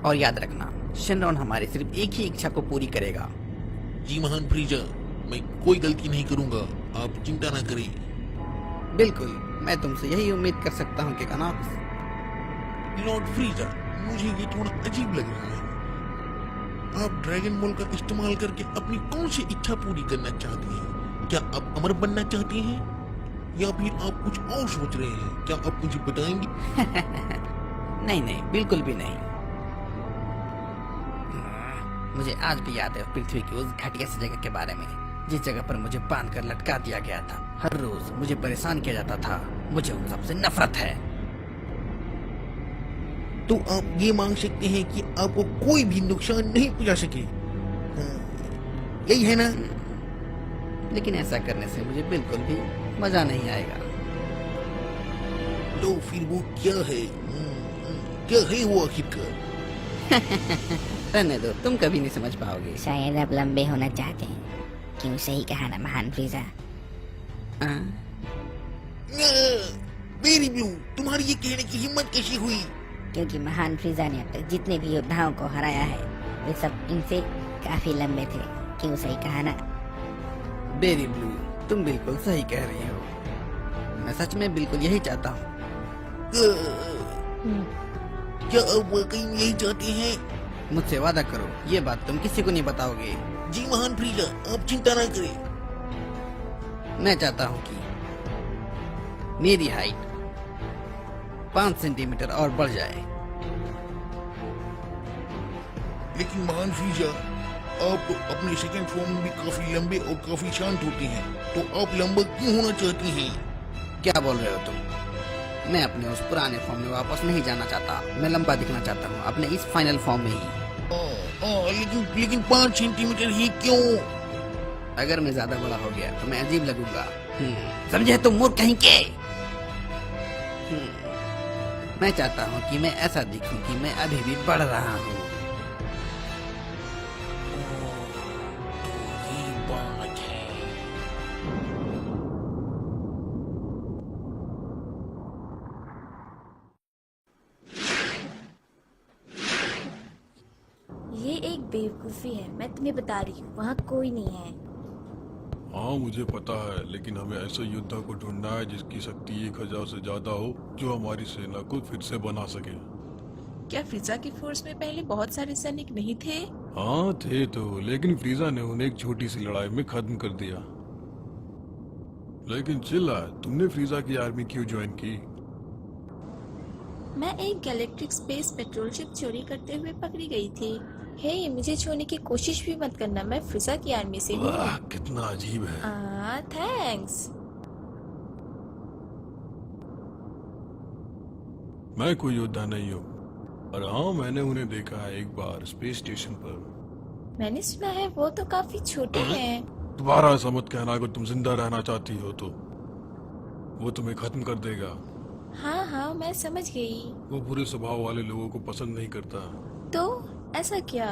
और याद रखना, शेनरॉन हमारी सिर्फ एक ही इच्छा को पूरी करेगा। जी महान फ्रीजा, मैं कोई गलती नहीं करूंगा, आप चिंता ना करें। बिल्कुल, मैं तुमसे यही उम्मीद कर सकता हूँ किकानोस। लॉर्ड फ्रीजा, मुझे ये थोड़ा अजीब लग रहा है। आप ड्रैगन बॉल का इस्तेमाल करके अपनी कौन सी इच्छा पूरी करना चाहते हैं? क्या आप अमर बनना चाहते हैं या फिर आप कुछ और सोच रहे हैं? क्या आप मुझे बताएंगे? नहीं नहीं, बिल्कुल भी नहीं। मुझे आज भी याद है पृथ्वी की उस घटिया सी जगह के बारे में, जिस जगह पर मुझे बांध कर लटका दिया गया था। हर रोज मुझे परेशान किया जाता था। मुझे उन सबसे नफरत है। तो आप ये मांग सकते हैं कि आपको कोई भी नुकसान नहीं पहुंचा सके, यही है ना? लेकिन ऐसा करने से मुझे बिल्कुल भी मजा नहीं आएगा। तो फिर वो क्या है? क्या है वो आखिरकार? रहने दो, तुम कभी नहीं समझ पाओगे। शायद आप लंबे होना चाहते हैं। क्यों, सही कहा ना महान फ्रीजा? मेरी ब्लू, तुम्हारी ये कहने की हिम्मत कैसी हुई? क्योंकि महान फ्रीजा ने अब तक जितने भी योद्धाओं को हराया है वे सब इनसे काफी लंबे थे। क्यों, सही कहा ना? बेरी ब्लू, तुम बिल्कुल सही कह रही हो। मैं सच में बिल्कुल यही चाहता हूँ। क्या आप वाकई में यही चाहते हैं? मुझसे वादा करो, ये बात तुम किसी को नहीं बताओगे। जी महान फ्रीजा, आप चिंता ना करें। मैं चाहता हूँ कि मेरी हाइट 5 सेंटीमीटर और बढ़ जाए। लेकिन महान फ्रीजा, आप तो अपने सेकंड फॉर्म में भी काफी लंबे और काफी शांत होते हैं, तो आप लंबा क्यों होना चाहती हैं? क्या बोल रहे हो तुम? मैं अपने उस पुराने फॉर्म में वापस नहीं जाना चाहता। मैं लंबा दिखना चाहता हूँ अपने इस फाइनल फॉर्म में ही। लेकिन 5 सेंटीमीटर ही क्यों? अगर मैं ज्यादा बड़ा हो गया तो मैं अजीब लगूंगा। समझे तुम मूर्ख कहीं के? मैं चाहता हूँ कि मैं ऐसा दिखूं कि मैं अभी भी बढ़ रहा हूँ। ये एक बेवकूफी है, मैं तुम्हें बता रही हूँ, वहाँ कोई नहीं है। हाँ मुझे पता है, लेकिन हमें ऐसे योद्धा को ढूंढना है जिसकी शक्ति 1000 से ज्यादा हो, जो हमारी सेना को फिर से बना सके। क्या फ्रीजा की फोर्स में पहले बहुत सारे सैनिक नहीं थे? हाँ थे तो, लेकिन फ्रीजा ने उन्हें एक छोटी सी लड़ाई में खत्म कर दिया। लेकिन चिल्ला, तुमने फ्रीजा की आर्मी क्यों ज्वाइन की? मैं एक गैलेक्टिक स्पेस पेट्रोल शिप चोरी करते हुए पकड़ी गई थी। हे, मुझे छोड़ने की कोशिश भी मत करना, मैं फ्रिजा की आर्मी से हूँ। वाह, कितना अजीब है। थैंक्स। मैं कोई योद्धा नहीं हूँ, और हाँ, मैंने उन्हें देखा है एक बार स्पेस स्टेशन पर। मैंने सुना है वो तो काफी छोटे हैं। दोबारा ऐसा मत कहना, अगर तुम जिंदा रहना चाहती हो तो वो तुम्हें खत्म कर देगा। हाँ हाँ, मैं समझ गई। वो बुरे स्वभाव वाले लोगों को पसंद नहीं करता। तो ऐसा क्या?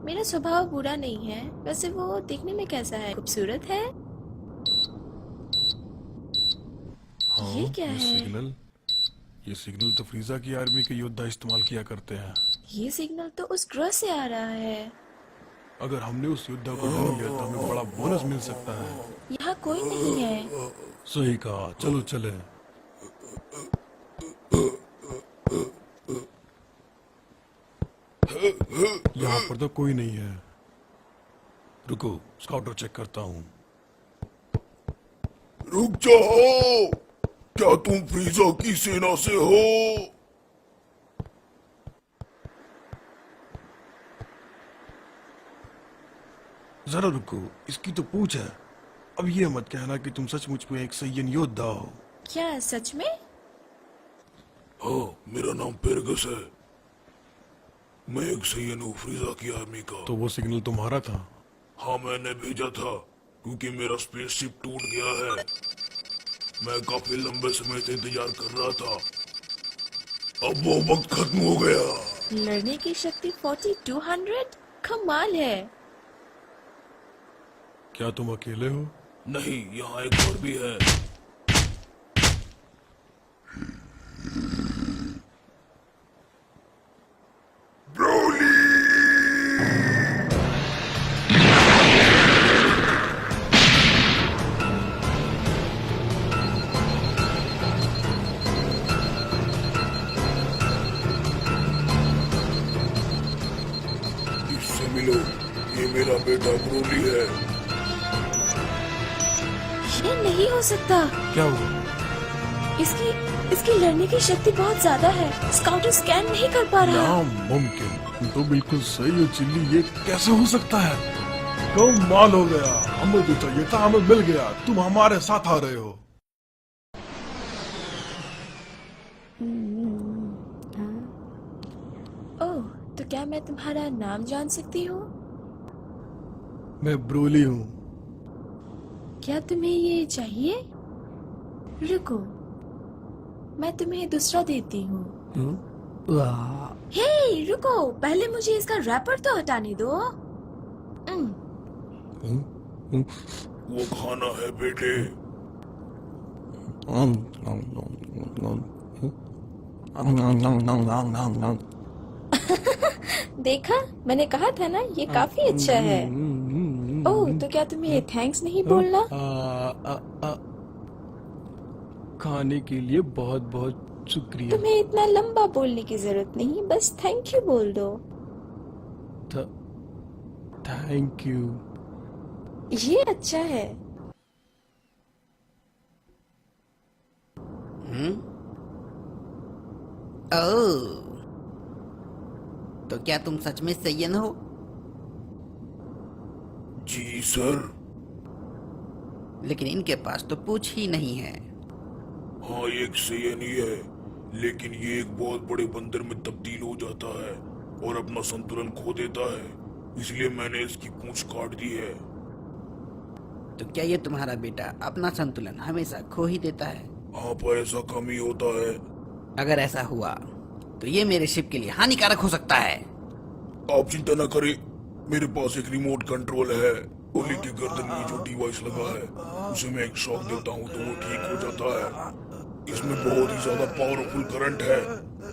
मेरा स्वभाव बुरा नहीं है। वैसे वो देखने में कैसा है? खूबसूरत है? हाँ, ये क्या है? ये सिग्नल तो फ्रीजा की आर्मी के योद्धा इस्तेमाल किया करते हैं। ये सिग्नल तो उस ग्रह से आ रहा है। अगर हमने उस योद्धा को ढूंढ लिया तो हमें बड़ा बोनस मिल सकता है। यहाँ कोई नहीं है। सही कहा, चलो चले। यहाँ पर तो कोई नहीं है। रुको, स्काउटर चेक करता हूँ। रुक जाओ, क्या तुम फ्रीजा की सेना से हो? जरा रुको, इसकी तो पूछ है। अब ये मत कहना कि तुम सचमुच में एक सैयन योद्धा हो। क्या सच में? हाँ, मेरा नाम पेरगस है। मैं एक सैयन हूँ फ्रीजा की आर्मी का। तो वो सिग्नल तुम्हारा था? हाँ, मैंने भेजा था क्योंकि मेरा स्पेसशिप टूट गया है। मैं काफी लंबे समय से इंतजार कर रहा था। अब वो वक्त खत्म हो गया। लड़ने की शक्ति 4200? कमाल है। क्या तुम अकेले हो? नहीं, यहाँ एक और भी है। इससे मिलो, ये मेरा बेटा ब्रोली है। ये नहीं हो सकता। क्या हुआ? इसकी लड़ने की शक्ति बहुत ज्यादा है। स्काउटर स्कैन नहीं कर पा रहा। नामुमकिन। तुम तो बिल्कुल सही हो चिल्ली, ये कैसे हो सकता है? कमाल हो गया, हमें जो चाहिए था हमें मिल गया। तुम हमारे साथ आ रहे हो। ओह, तो क्या मैं तुम्हारा नाम जान सकती हूँ? मैं ब्रोली हूँ। क्या तुम्हें ये चाहिए? रुको, मैं तुम्हें दूसरा देती हूँ। हे, रुको, पहले मुझे इसका रैपर तो हटाने दो। वो खाना है बेटे। देखा, मैंने कहा था ना, ये काफी अच्छा है। ओह, तो क्या तुम्हें थैंक्स नहीं बोलना? खाने के लिए बहुत बहुत शुक्रिया। तुम्हें इतना लंबा बोलने की जरूरत नहीं, बस थैंक यू बोल दो। Thank you. ये अच्छा है। ओह, तो क्या तुम सच में सैयन हो? जी सर। लेकिन इनके पास तो पूछ ही नहीं है। हाँ, एक सैयन ही है, लेकिन ये एक बहुत बड़े बंदर में तब्दील हो जाता है और अपना संतुलन खो देता है, इसलिए मैंने इसकी पूंछ काट दी है। तो क्या ये तुम्हारा बेटा अपना संतुलन हमेशा खो ही देता है? हाँ, पर ऐसा कम ही होता है। अगर ऐसा हुआ तो ये मेरे शिप के लिए हानिकारक हो सकता है। आप चिंता न करें, मेरे पास एक रिमोट कंट्रोल है। ओली की गर्दन में जो डिवाइस लगा है, उसे मैं एक शॉक देता हूँ तो वो ठीक हो जाता है। इसमें बहुत ही ज्यादा पावरफुल करंट है।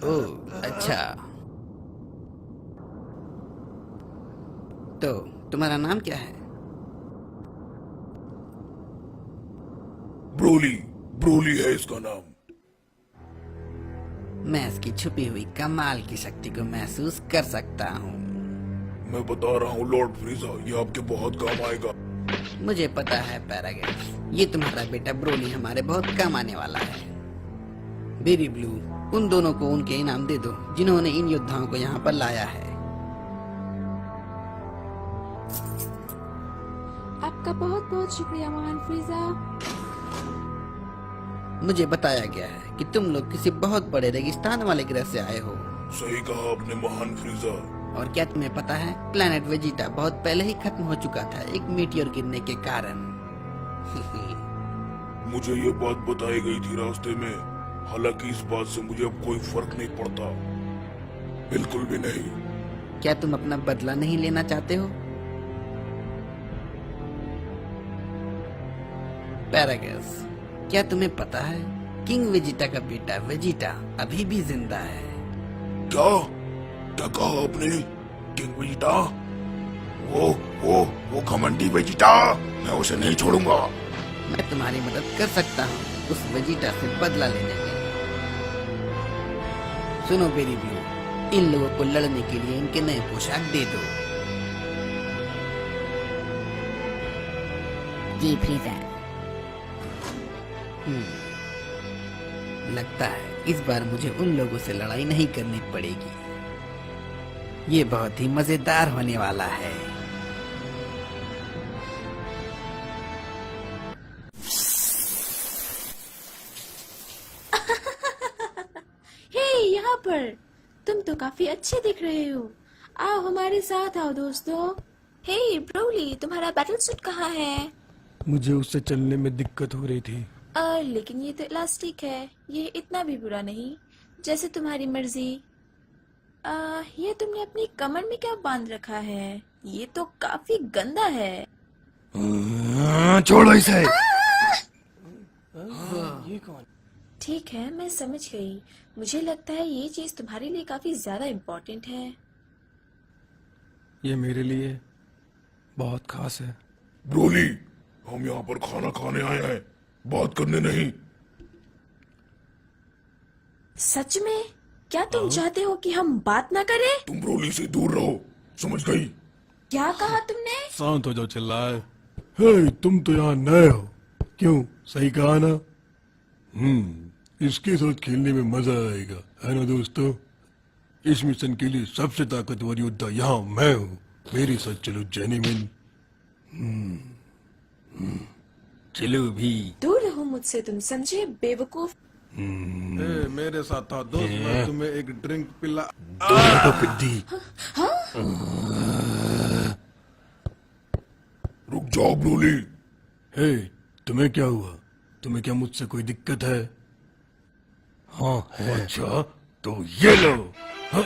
ओह, अच्छा। तो तुम्हारा नाम क्या है? ब्रोली, ब्रोली है इसका नाम। मैं इसकी छुपी हुई कमाल की शक्ति को महसूस कर सकता हूँ। मैं बता रहा हूँ लॉर्ड फ्रीजा, ये आपके बहुत काम आएगा। मुझे पता है पैरागस, ये तुम्हारा बेटा ब्रोली हमारे बहुत काम आने वाला है। बेरी ब्लू, उन दोनों को उनके इनाम दे दो जिन्होंने इन योद्धाओं को यहाँ पर लाया है। आपका बहुत बहुत शुक्रिया महान फ्रीजा। मुझे बताया गया है कि तुम लोग किसी बहुत बड़े रेगिस्तान वाले ग्रह से आए हो। सही कहा आपने महान फ्रीजा। और क्या तुम्हें पता है, प्लेनेट वेजिटा बहुत पहले ही खत्म हो चुका था एक मीटियोर गिरने के कारण। मुझे ये बात बताई गई थी रास्ते में, हालांकि इस बात से मुझे अब कोई फर्क नहीं पड़ता, बिल्कुल भी नहीं। क्या तुम अपना बदला नहीं लेना चाहते हो? पैरागस, क्या तुम्हें पता है किंग वेजिटा का बेटा वेजिटा अभी भी जिंदा है? क्या क्या कहा आपने? King Vegeta? वो घमंडी वेजिटा, मैं उसे नहीं छोड़ूंगा। मैं तुम्हारी मदद कर सकता हूँ उस वेजिटा से बदला लेने में। सुनो बेरी ब्लू, इन लोगों को लड़ने के लिए इनके नए पोशाक दे दो। जी फ्रीजा। लगता है इस बार मुझे उन लोगों से लड़ाई नहीं करनी पड़ेगी। ये बहुत ही मजेदार होने वाला है। हे यहाँ पर, तुम तो काफी अच्छे दिख रहे हो। आओ हमारे साथ आओ दोस्तों। हे ब्रोली, तुम्हारा बैटल सूट कहाँ है? मुझे उससे चलने में दिक्कत हो रही थी। लेकिन ये तो इलास्टिक है, ये इतना भी बुरा नहीं, जैसे तुम्हारी मर्जी। ये तुमने अपनी कमर में क्या बांध रखा है? ये तो काफी गंदा है। छोड़ो इसे। ये कौन? ठीक है, मैं समझ गई। मुझे लगता है ये चीज तुम्हारे लिए काफी ज्यादा इम्पोर्टेंट है। ये मेरे लिए बहुत खास है। ब्रोली, हम यहाँ पर खाना खाने आए हैं, बात करने नहीं। सच में? क्या तुम चाहते हो कि हम बात ना करें? तुम ब्रोली से दूर रहो, समझ गई? क्या कहा तुमने? शांत हो जाओ, चिल्लाए। हे, तुम तो यहाँ नए हो, क्यों? सही कहा ना? इसके साथ खेलने में मजा आएगा, है ना दोस्तों? इस मिशन के लिए सबसे ताकतवर योद्धा यहाँ मैं हूँ। मेरे साथ चलो जेनीमिन। चलो भी। दूर रहो मुझसे, तुम समझे बेवकूफ। मेरे साथ था दोस्त, मैं तुम्हें एक ड्रिंक पिला। रुक जाओ ब्रोली। हे, तुम्हें क्या हुआ? तुम्हें क्या मुझसे कोई दिक्कत है? हाँ है। अच्छा, तो ये लो। हाँ?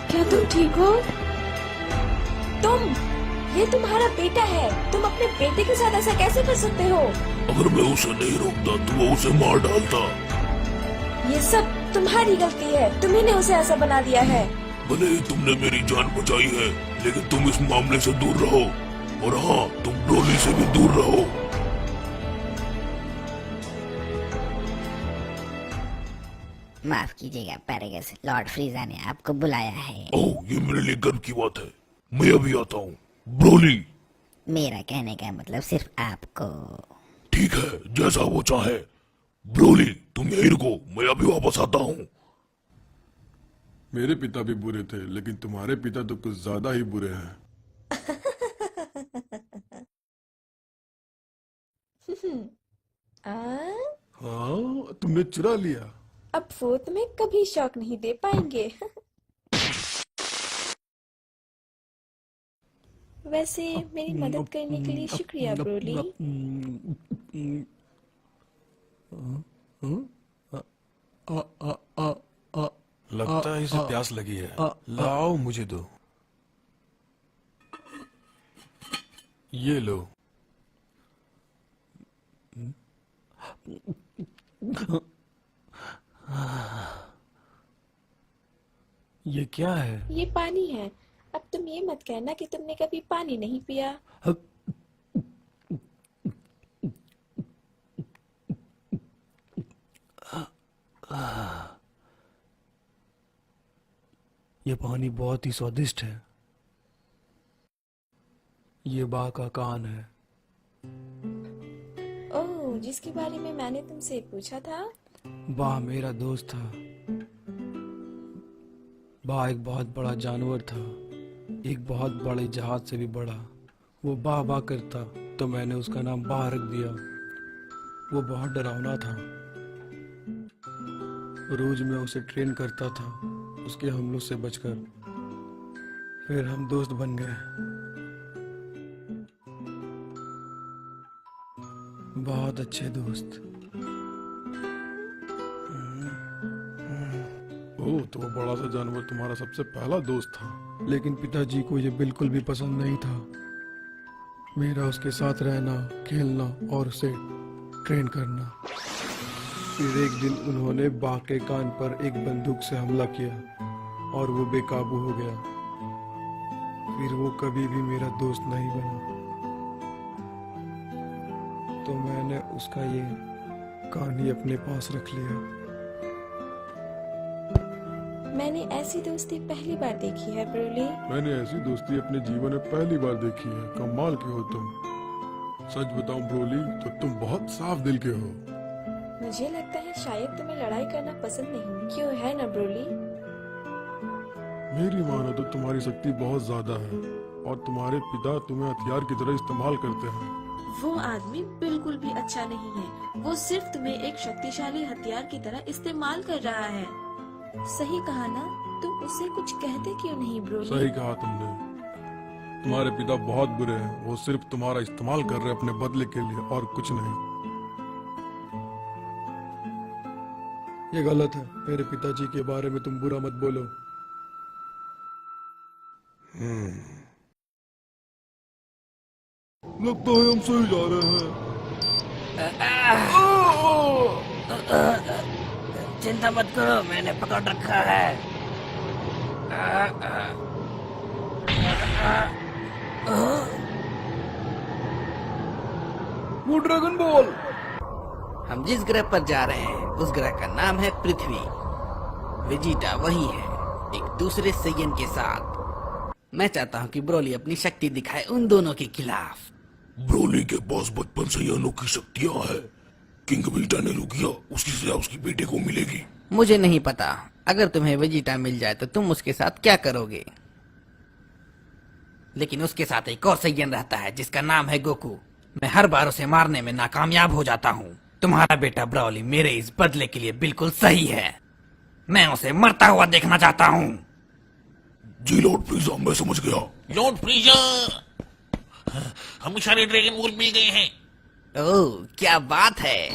क्या तुम ठीक हो? ये तुम्हारा बेटा है, तुम अपने बेटे के साथ ऐसा कैसे कर सकते हो? अगर मैं उसे नहीं रोकता तो वो उसे मार डालता। ये सब तुम्हारी गलती है, तुम्ही ने उसे ऐसा बना दिया है। भले ही तुमने मेरी जान बचाई है, लेकिन तुम इस मामले से दूर रहो। और हाँ, तुम ब्रोली से भी दूर रहो। माफ कीजिएगा पैरागस, लॉर्ड फ्रीजा ने आपको बुलाया है। ओह, ये मेरे लिए गर्व की बात है। मैं अभी आता हूँ। ब्रोली। मेरा कहने का मतलब सिर्फ आपको। ठीक है, जैसा वो चाहे। ब्रोली, तुम यहीं रुको, मैं अभी वापस आता हूँ। मेरे पिता भी बुरे थे, लेकिन तुम्हारे पिता तो कुछ ज्यादा ही बुरे हैं। हाँ, तुमने चुरा लिया। अब वो तुम्हें कभी शौक नहीं दे पाएंगे। वैसे मेरी मदद करने के लिए शुक्रिया ब्रोली। लगता है इसे प्यास लगी है, लाओ मुझे दो। ये लो। ये क्या है? ये पानी है। अब तुम ये मत कहना कि तुमने कभी पानी नहीं पिया। ये पानी बहुत ही स्वादिष्ट है। ये बा का कान है। ओह, जिसके बारे में मैंने तुमसे पूछा था। बा मेरा दोस्त था। बा एक बहुत बड़ा जानवर था, एक बहुत बड़े जहाज से भी बड़ा। वो बा बा करता तो मैंने उसका नाम बा रख दिया। वो बहुत डरावना था। रोज मैं उसे ट्रेन करता था उसके हमलों से बचकर। फिर हम दोस्त बन गए। बहुत अच्छे दोस्त। ओह, तो वो बड़ा सा जानवर तुम्हारा सबसे पहला दोस्त था। लेकिन पिताजी को ये बिल्कुल भी पसंद नहीं था। मेरा उसके साथ रहना, खेलना और उसे ट्रेन करना। फिर एक दिन उन्होंने बा के कान पर एक बंदूक से हमला किया और वो बेकाबू हो गया। फिर वो कभी भी मेरा दोस्त नहीं बना। तो मैंने उसका ये कान ही अपने पास रख लिया। मैंने ऐसी दोस्ती पहली बार देखी है ब्रोली। मैंने ऐसी दोस्ती अपने जीवन में पहली बार देखी है। कमाल के हो तुम। सच बताऊं ब्रोली, तो तुम बहुत साफ दिल के हो। मुझे लगता है शायद तुम्हें लड़ाई करना पसंद नहीं, क्यों है ना ब्रोली? मेरी मानो तो तुम्हारी शक्ति बहुत ज्यादा है और तुम्हारे पिता तुम्हें हथियार की तरह इस्तेमाल करते हैं। वो आदमी बिल्कुल भी अच्छा नहीं है। वो सिर्फ तुम्हें एक शक्तिशाली हथियार की तरह इस्तेमाल कर रहा है। सही कहा ना? तुम उससे कुछ कहते क्यों नहीं ब्रोली? सही कहा तुमने। तुम्हारे पिता बहुत बुरे हैं। वो सिर्फ तुम्हारा इस्तेमाल कर रहे हैं अपने बदले के लिए और कुछ नहीं। ये गलत है। मेरे पिताजी के बारे में तुम बुरा मत बोलो। लगता है हम सही जा रहे हैं। चिंता मत करो, मैंने पकड़ रखा है। वो ड्रैगन बॉल। हम जिस ग्रह पर जा रहे हैं उस ग्रह का नाम है पृथ्वी। वेजिटा वही है, एक दूसरे सैयन के साथ। मैं चाहता हूँ कि ब्रोली अपनी शक्ति दिखाए उन दोनों के खिलाफ। ब्रोली के पास बचपन से ही अनोखी शक्तियां हैं। किंग वेजिटा ने जो किया उसकी सजा उसकी बेटे को मिलेगी। मुझे नहीं पता। अगर तुम्हें वेजिटा मिल जाए तो तुम उसके साथ क्या करोगे? लेकिन उसके साथ एक और सैयन रहता है जिसका नाम है गोकू। मैं हर बार उसे मारने में नाकामयाब हो जाता हूँ। तुम्हारा बेटा ब्रोली मेरे इस बदले के लिए बिल्कुल सही है। मैं उसे मरता हुआ देखना चाहता हूँ। जी लॉर्ड फ्रीजा, मैं समझ गया। लॉर्ड फ्रीजा, हमें सारे ड्रैगन बॉल मिल गए हैं। ओह, क्या बात है।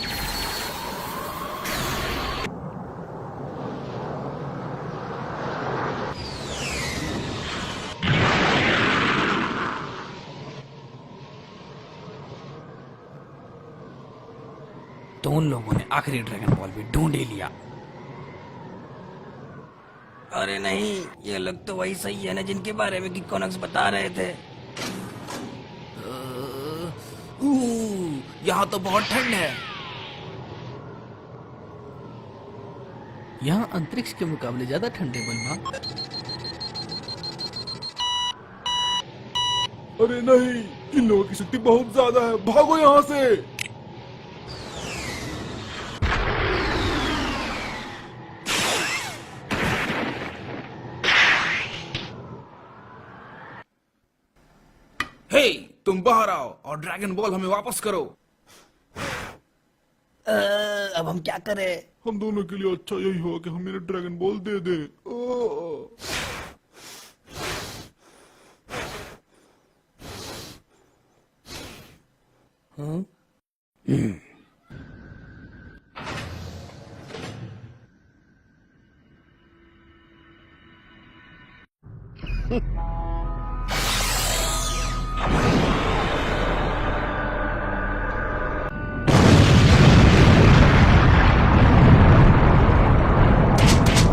तो उन लोगों ने आखिरी ड्रैगन बॉल भी ढूंढ ही लिया। अरे नहीं, ये लोग तो वही सही है ना जिनके बारे में किकोनक्स बता रहे थे। यहाँ तो बहुत ठंड है। यहाँ अंतरिक्ष के मुकाबले ज्यादा ठंडे बलमा। अरे नहीं, इन लोगों की शक्ति बहुत ज्यादा है। भागो यहाँ से। हे, तुम बाहर आओ और ड्रैगन बॉल हमें वापस करो। अब हम क्या करें? हम दोनों के लिए अच्छा यही होगा कि हम मेरे ड्रैगन बॉल दे दे।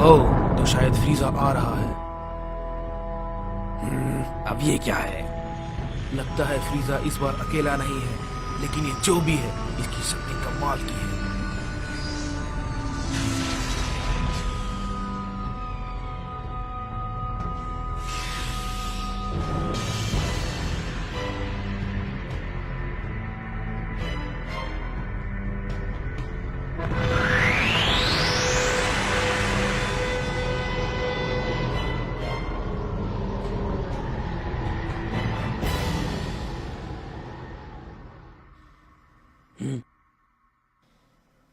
ओह, तो शायद फ्रीजा आ रहा है। अब ये क्या है? लगता है फ्रीजा इस बार अकेला नहीं है, लेकिन ये जो भी है इसकी शक्ति कमाल की है।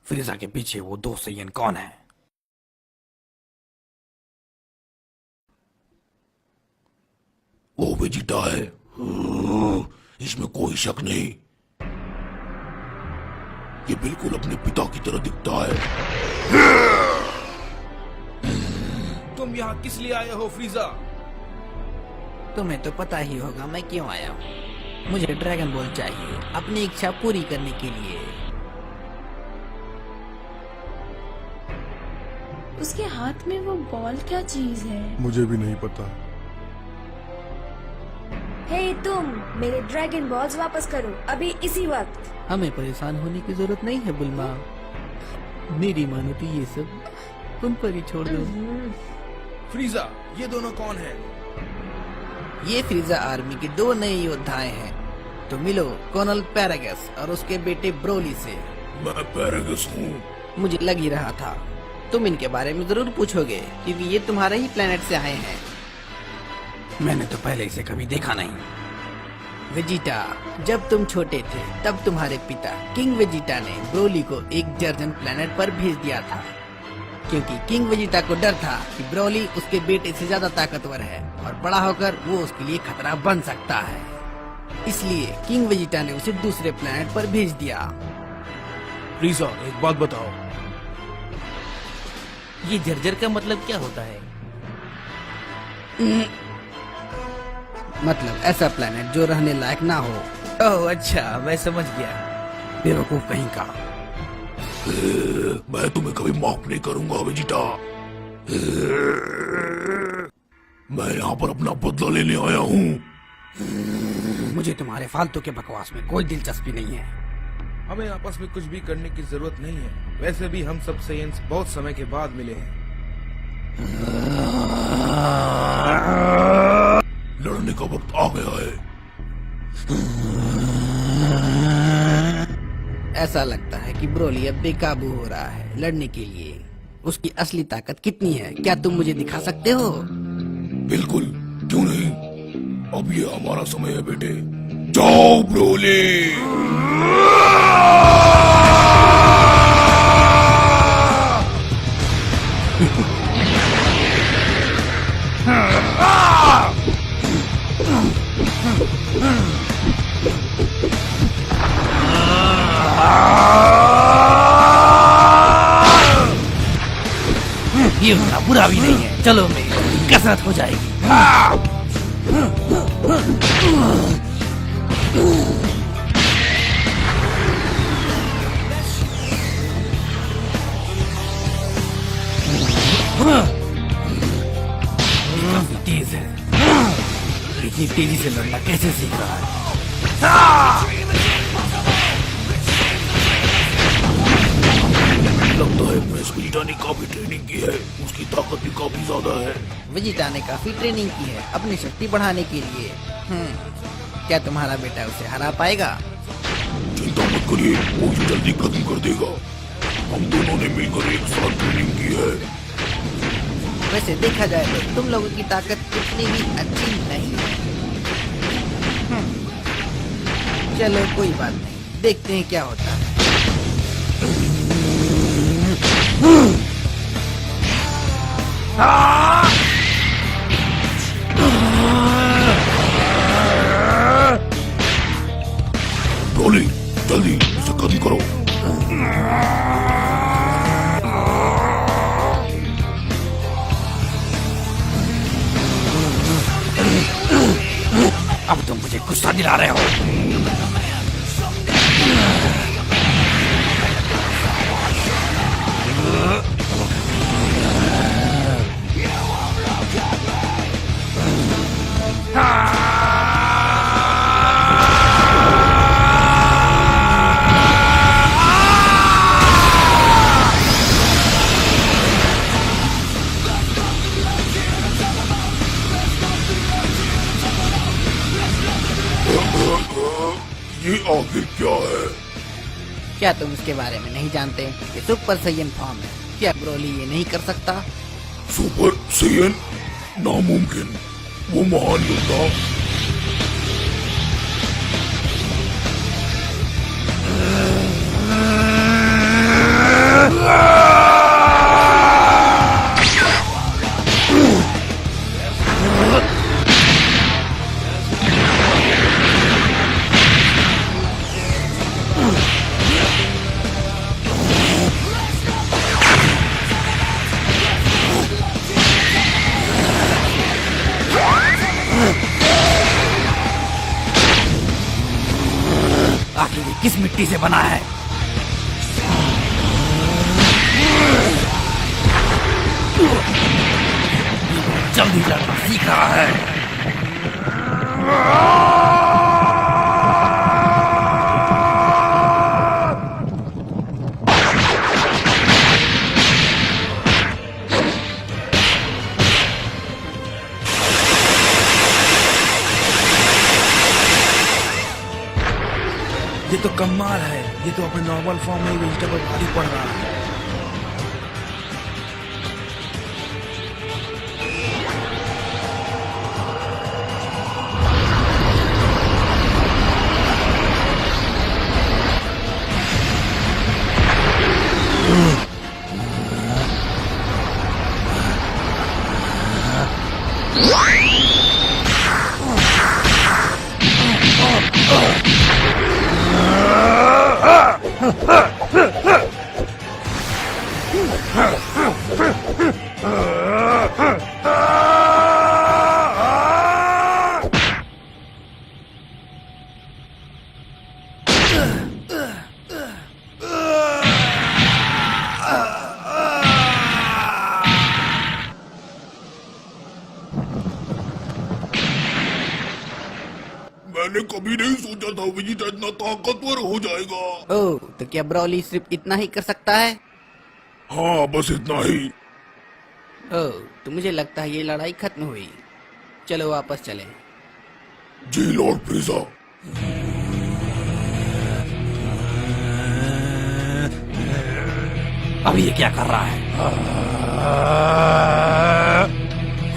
फ्रीजा के पीछे वो दो सैयन कौन है? वो वेजिटा है, इसमें कोई शक नहीं। ये बिल्कुल अपने पिता की तरह दिखता है। तुम यहाँ किस लिए आए हो फ्रीजा? तुम्हें तो पता ही होगा मैं क्यों आया हूँ। मुझे ड्रैगन बॉल चाहिए अपनी इच्छा पूरी करने के लिए। उसके हाथ में वो बॉल क्या चीज है? मुझे भी नहीं पता। हे तुम, मेरे ड्रैगन बॉल्स वापस करो अभी इसी वक्त। हमें परेशान होने की जरूरत नहीं है बुल्मा। मेरी मानो तो ये सब उन पर ही छोड़ दो। फ्रीजा, ये दोनों कौन है? ये फ्रीजा आर्मी के दो नए योद्धाएं हैं। तो मिलो कर्नल पैरागस और उसके बेटे ब्रोली से। मैं पैरागस हूँ। मुझे लग ही रहा था तुम इनके बारे में जरूर पूछोगे, क्योंकि ये तुम्हारे ही प्लेनेट से आए हैं। मैंने तो पहले इसे कभी देखा नहीं। वेजिटा, जब तुम छोटे थे तब तुम्हारे पिता किंग वेजिटा ने ब्रोली को एक जर्जन प्लेनेट पर भेज दिया था, क्योंकि किंग वेजिटा को डर था कि ब्रोली उसके बेटे से ज्यादा ताकतवर है और बड़ा होकर वो उसके लिए खतरा बन सकता है। इसलिए किंग वेजिटा ने उसे दूसरे प्लेनेट पर भेज दिया। फ्रीजा, एक बात बताओ, ये जर्जर का मतलब क्या होता है? मतलब ऐसा प्लेनेट जो रहने लायक ना हो। ओह अच्छा, मैं समझ गया। बेवकूफ कहीं का। मैं तुम्हें कभी माफ नहीं करूंगा वेजिटा। मैं यहाँ पर अपना बदला लेने आया हूँ। मुझे तुम्हारे फालतू के बकवास में कोई दिलचस्पी नहीं है। हमें आपस में कुछ भी करने की जरूरत नहीं है। वैसे भी हम सब सेयन्स बहुत समय के बाद मिले हैं। लड़ने का वक्त आ गया है। ऐसा लगता है कि ब्रोली अब बेकाबू हो रहा है लड़ने के लिए। उसकी असली ताकत कितनी है, क्या तुम मुझे दिखा सकते हो? बिल्कुल, क्यों नहीं। अब ये हमारा समय है बेटे। जाओ ब्रोली। ये उतना बुरा भी नहीं है। चलो मेरी कसरत हो जाएगी। काफी तेज है। इतनी तेजी से लड़ना कैसे सीख रहा है? लगता है प्रेस वेजिटा ने काफी ट्रेनिंग की है। उसकी ताकत भी काफी ज्यादा है। वेजिटा ने काफी ट्रेनिंग की है अपनी शक्ति बढ़ाने के लिए। क्या तुम्हारा बेटा उसे हरा पाएगा? चिंता मत करिए, वो उसे जल्दी खत्म कर देगा। हम दोनों ने मिलकर एक साथ ट्रेनिंग की है। वैसे देखा जाए तो तुम लोगों की ताकत इतनी भी अच्छी नहीं है। चलो कोई बात नहीं, देखते हैं क्या होता है। ब्रोली, जल्दी इसे खत्म करो। अब तुम मुझे गुस्सा दिला रहे हो। ये आखिर क्या है? क्या तुम इसके बारे में नहीं जानते? ये सुपर सैयन फॉर्म है। क्या ब्रोली ये नहीं कर सकता? Super Saiyan? नामुमकिन। वो महान योद्धा। आखिर ये किस मिट्टी से बना है? जल्दी लड़ना सीख रहा है। ये तो कमाल है। ये तो अपने नॉर्मल फॉर्म में वेजिटेबल भारी पड़ रहा है। मैंने कभी नहीं सोचा था वेजिटा इतना ताकतवर हो जाएगा। ओह, तो क्या ब्रोली सिर्फ इतना ही कर सकता है? हाँ, बस इतना ही। ओह, तो मुझे लगता है ये लड़ाई खत्म हुई। चलो वापस चलें। जी लॉर्ड फ्रीजा। अभी ये क्या कर रहा है?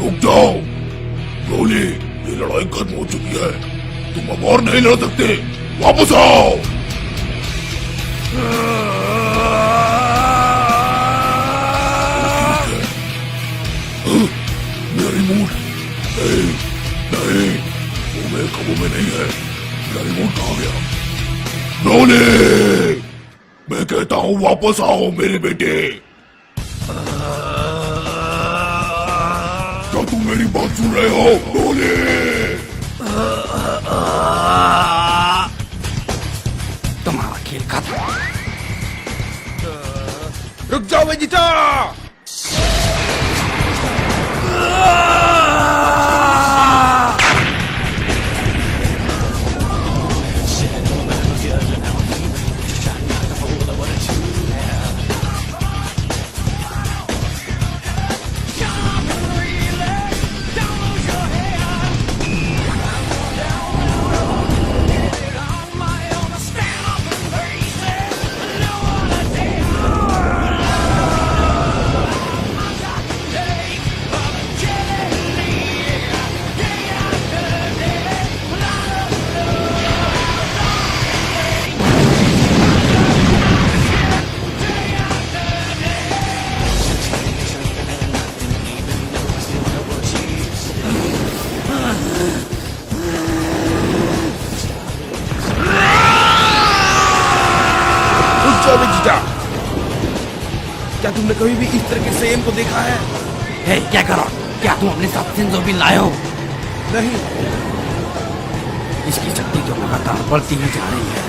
रुक जाओ ब्रोली, ये लड़ाई खत्म हो चुकी है। तुम अब और नहीं लड़ सकते। वापस आओ। मेरा रिमोट? नहीं नहीं, वो मेरे काबू में नहीं है। मेरा रिमोट कहाँ गया? ब्रोली, मैं कहता हूँ वापस आओ मेरे बेटे। क्या तुम मेरी बात सुन रहे हो ब्रोली? तुम्हारा खेल खत्म। रुक जाओ वेजिटा! क्या तुमने कभी भी इस तरह के सेम को देखा है? हे, क्या करो? क्या तुम अपने साथ सिंजो भी लाए हो? नहीं। इसकी शक्ति तो लगातार बढ़ती ही जा रही है।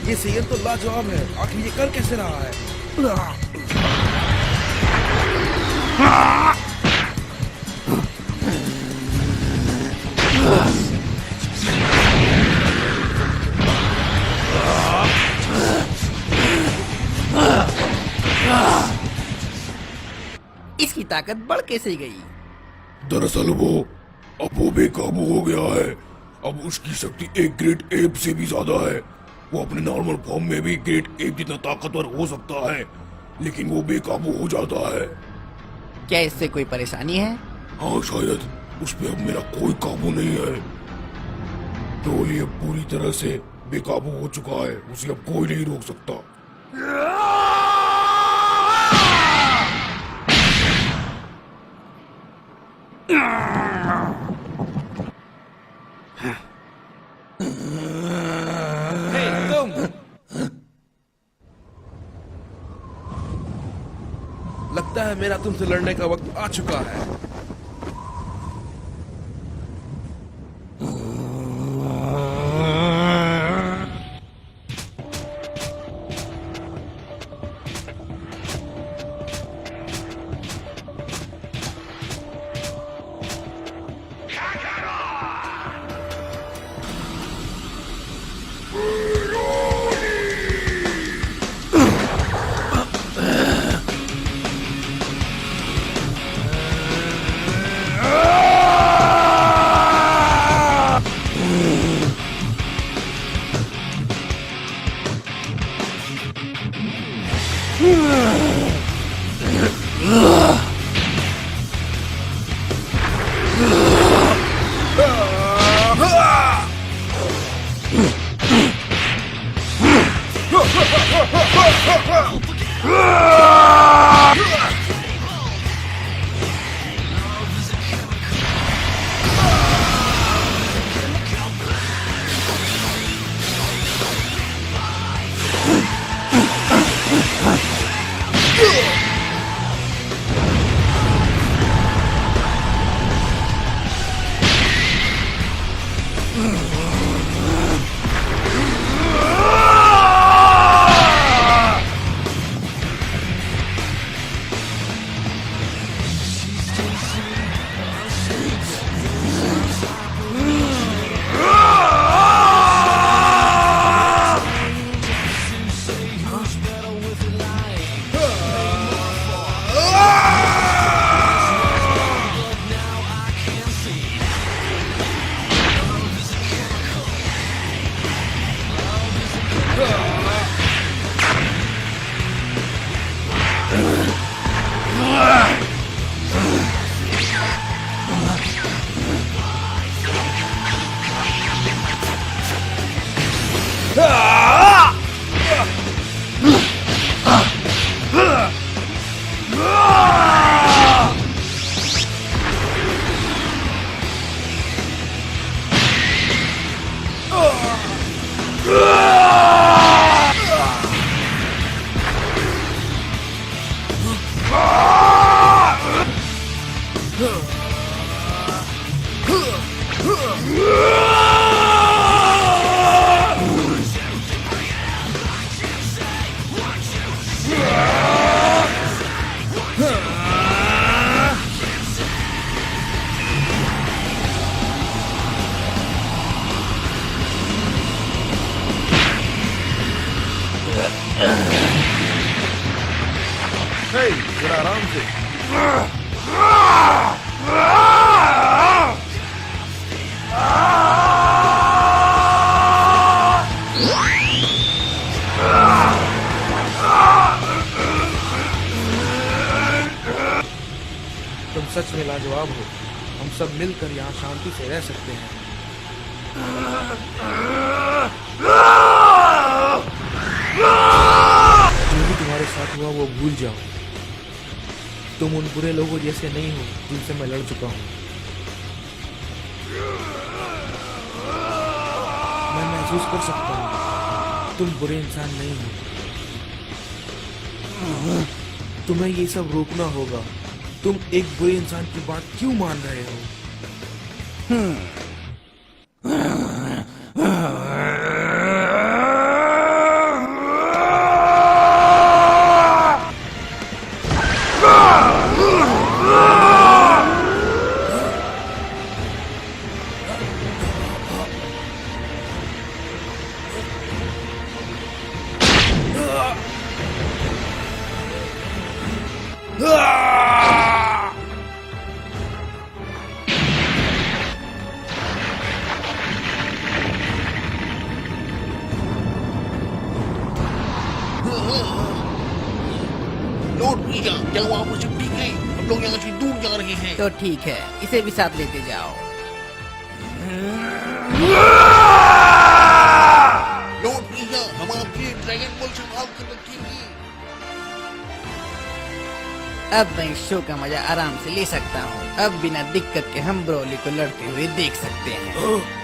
ये सेयन तो लाजवाब है। आखिर ये कर कैसे रहा है? इसकी ताकत बढ़ कैसे गई? दरअसल अब वो बेकाबू हो गया है। अब उसकी शक्ति एक ग्रेट एप से भी ज्यादा है। वो अपने नॉर्मल फॉर्म में भी ग्रेट एप जितना ताकतवर हो सकता है, लेकिन वो बेकाबू हो जाता है। क्या इससे कोई परेशानी है? हाँ, शायद उस पे अब मेरा कोई काबू नहीं है। ट्रोली अब पूरी तरह से बेकाबू हो चुका है, उसे अब कोई नहीं रोक सकता। तुम लगता है मेरा तुमसे लड़ने का वक्त आ चुका है। जरा आराम से। तुम सच में लाजवाब हो। हम सब मिलकर यहाँ शांति से रह सकते हैं। जो भी तुम्हारे साथ हुआ वो भूल जाओ। तुम उन बुरे लोगों जैसे नहीं हो जिनसे मैं लड़ चुका हूँ। मैं महसूस कर सकता हूँ तुम बुरे इंसान नहीं हो। तुम्हें ये सब रोकना होगा। तुम एक बुरे इंसान की बात क्यों मान रहे हो? लॉर्ड फ्रीजा, क्या वहाँ पर सब ठीक है? हम लोग यहाँ से दूर जा रहे हैं। तो ठीक है, इसे भी साथ लेते जाओ। लॉर्ड फ्रीजा, हम आपके ड्रैगन बॉल संभाल कर रखेंगे। अब मैं इस शो का मजा आराम से ले सकता हूँ। अब बिना दिक्कत के हम ब्रोली को लड़ते हुए देख सकते हैं।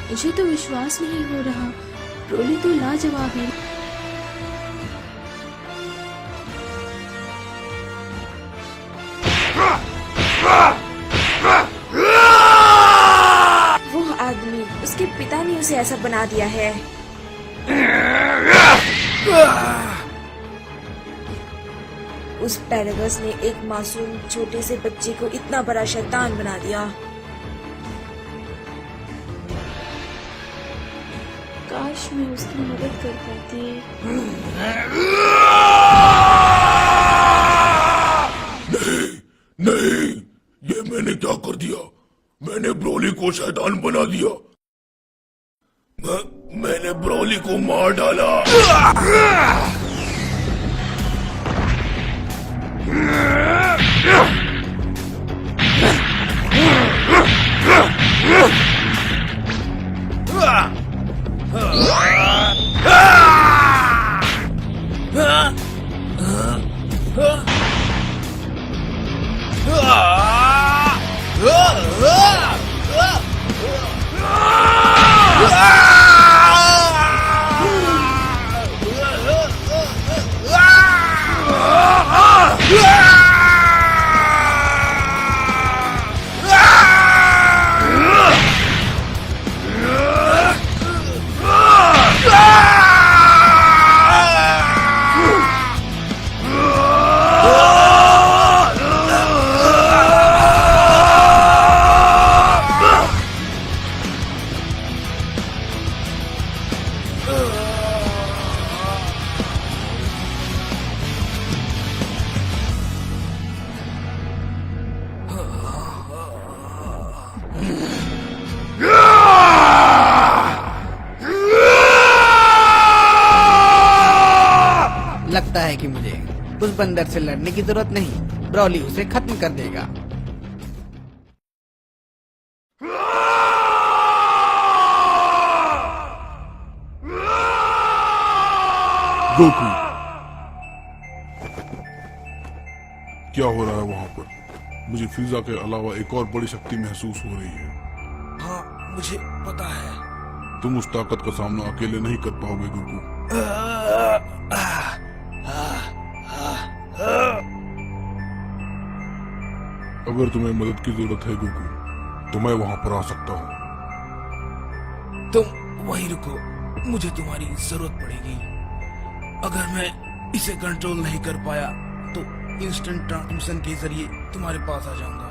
मुझे तो विश्वास नहीं हो रहा, ब्रोली तो लाजवाब है। वो आदमी, उसके पिता ने उसे ऐसा बना दिया है। उस पैरागस ने एक मासूम छोटे से बच्चे को इतना बड़ा शैतान बना दिया। काश मैं उसकी मदद कर पाती। नहीं, ये मैंने क्या कर दिया? मैंने ब्रोली को शैतान बना दिया। मैंने ब्रोली को मार डाला। लगता है कि मुझे उस बंदर से लड़ने की जरूरत नहीं, ब्रोली उसे खत्म कर देगा। गोकू, क्या हो रहा है वहाँ पर? मुझे फ्रीजा के अलावा एक और बड़ी शक्ति महसूस हो रही है। हाँ, मुझे पता है। तुम उस ताकत का सामना अकेले नहीं कर पाओगे गोकू। अगर तुम्हें मदद की जरूरत है गोकू, तो मैं वहाँ पर आ सकता हूँ। तुम वहीं रुको, मुझे तुम्हारी जरूरत पड़ेगी। अगर मैं इसे कंट्रोल नहीं कर पाया तो इंस्टेंट ट्रांसमिशन के जरिए तुम्हारे पास आ जाऊंगा।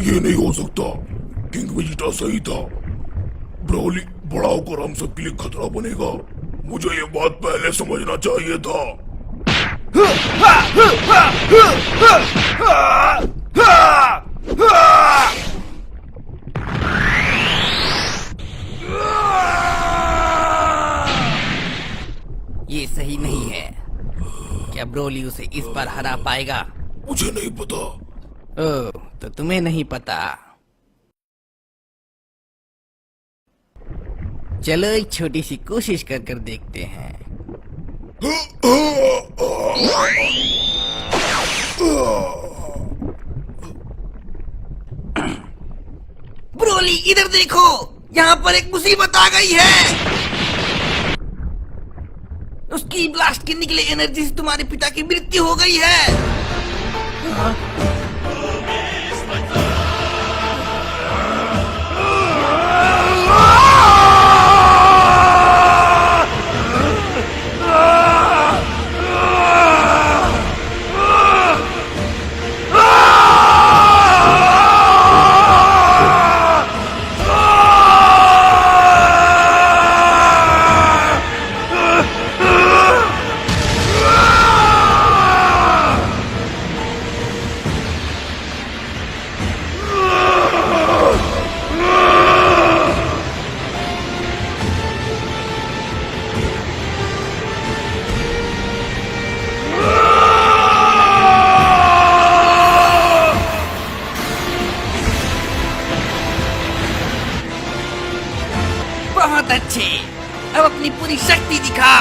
ये नहीं हो सकता। किंग वेजिटा सही था। ब्रोली बड़ा होकर हम सबके लिए खतरा बनेगा। मुझे ये बात पहले समझना चाहिए था। ये सही नहीं है। क्या ब्रोली उसे इस बार हरा पाएगा? मुझे नहीं पता। ओह, तो तुम्हें नहीं पता। चलो एक छोटी सी कोशिश कर देखते हैं। ब्रोली इधर देखो, यहाँ पर एक मुसीबत आ गई है। उसकी ब्लास्ट के निकले एनर्जी से तुम्हारे पिता की मृत्यु हो गई है। बहुत अच्छे, अब अपनी पूरी शक्ति दिखा।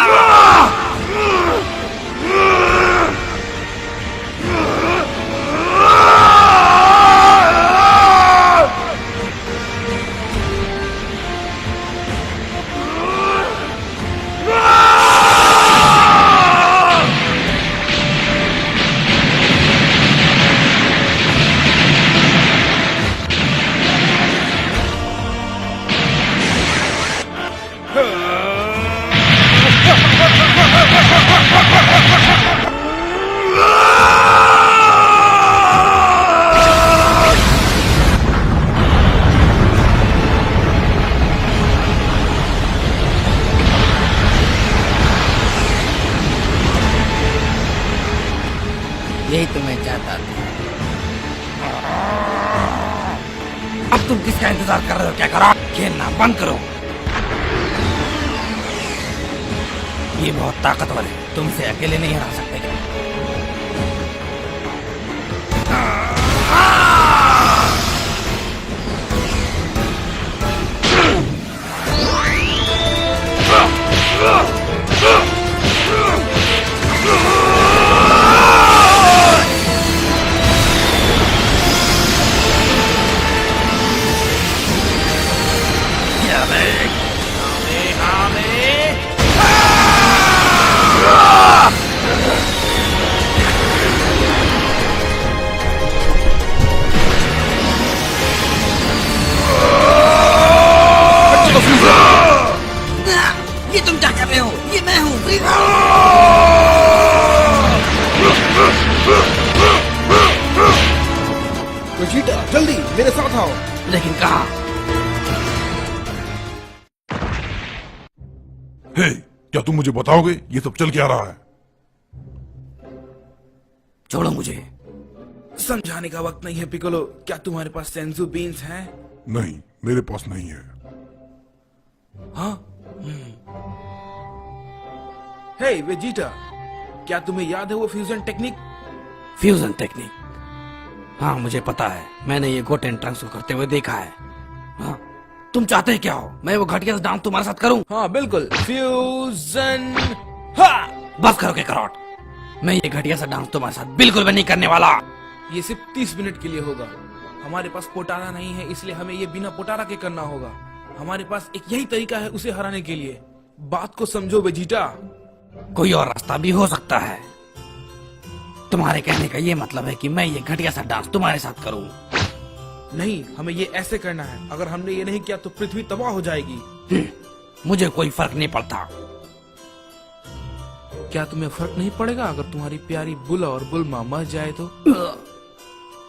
यही तो मैं चाहता था। अब तुम किसका इंतजार कर रहे हो? क्या करो? खेलना बंद करो। ये बहुत ताकतवर है, तुमसे अकेले नहीं हरा सकते। ये तुम क्या कर रहे हो? ये मैं हूँ। वेजिटा जल्दी मेरे साथ आओ। लेकिन कहाँ? हे, क्या तुम मुझे बताओगे ये सब चल क्या रहा है? छोड़ो मुझे। समझाने का वक्त नहीं है पिकोलो। क्या तुम्हारे पास सेंसू बीन्स हैं? नहीं, मेरे पास नहीं है। हाँ हे वेजिटा, क्या तुम्हें याद है वो फ्यूजन टेक्निक? Fusion technique? हाँ मुझे पता है, मैंने ये गोटेन ट्रंक्स को करते हुए देखा है। हाँ, तुम चाहते क्या हो? मैं वो घटिया सा डांस तुम्हारे साथ करूं? हाँ बिल्कुल, फ्यूजन। हाँ बस करो के करॉट, मैं ये घटिया सा डांस तुम्हारे साथ बिल्कुल भी नहीं करने वाला। ये सिर्फ 30 मिनट के लिए होगा। हमारे पास पोटारा नहीं है, इसलिए हमें ये बिना पोटारा के करना होगा। हमारे पास एक यही तरीका है उसे हराने के लिए। बात को समझो वेजिटा। कोई और रास्ता भी हो सकता है। तुम्हारे कहने का ये मतलब है कि मैं ये घटिया सा डांस तुम्हारे साथ करूं? नहीं, हमें ये ऐसे करना है। अगर हमने ये नहीं किया तो पृथ्वी तबाह हो जाएगी। मुझे कोई फर्क नहीं पड़ता। क्या तुम्हें फर्क नहीं पड़ेगा अगर तुम्हारी प्यारी बुला और बुलमा मर जाए तो?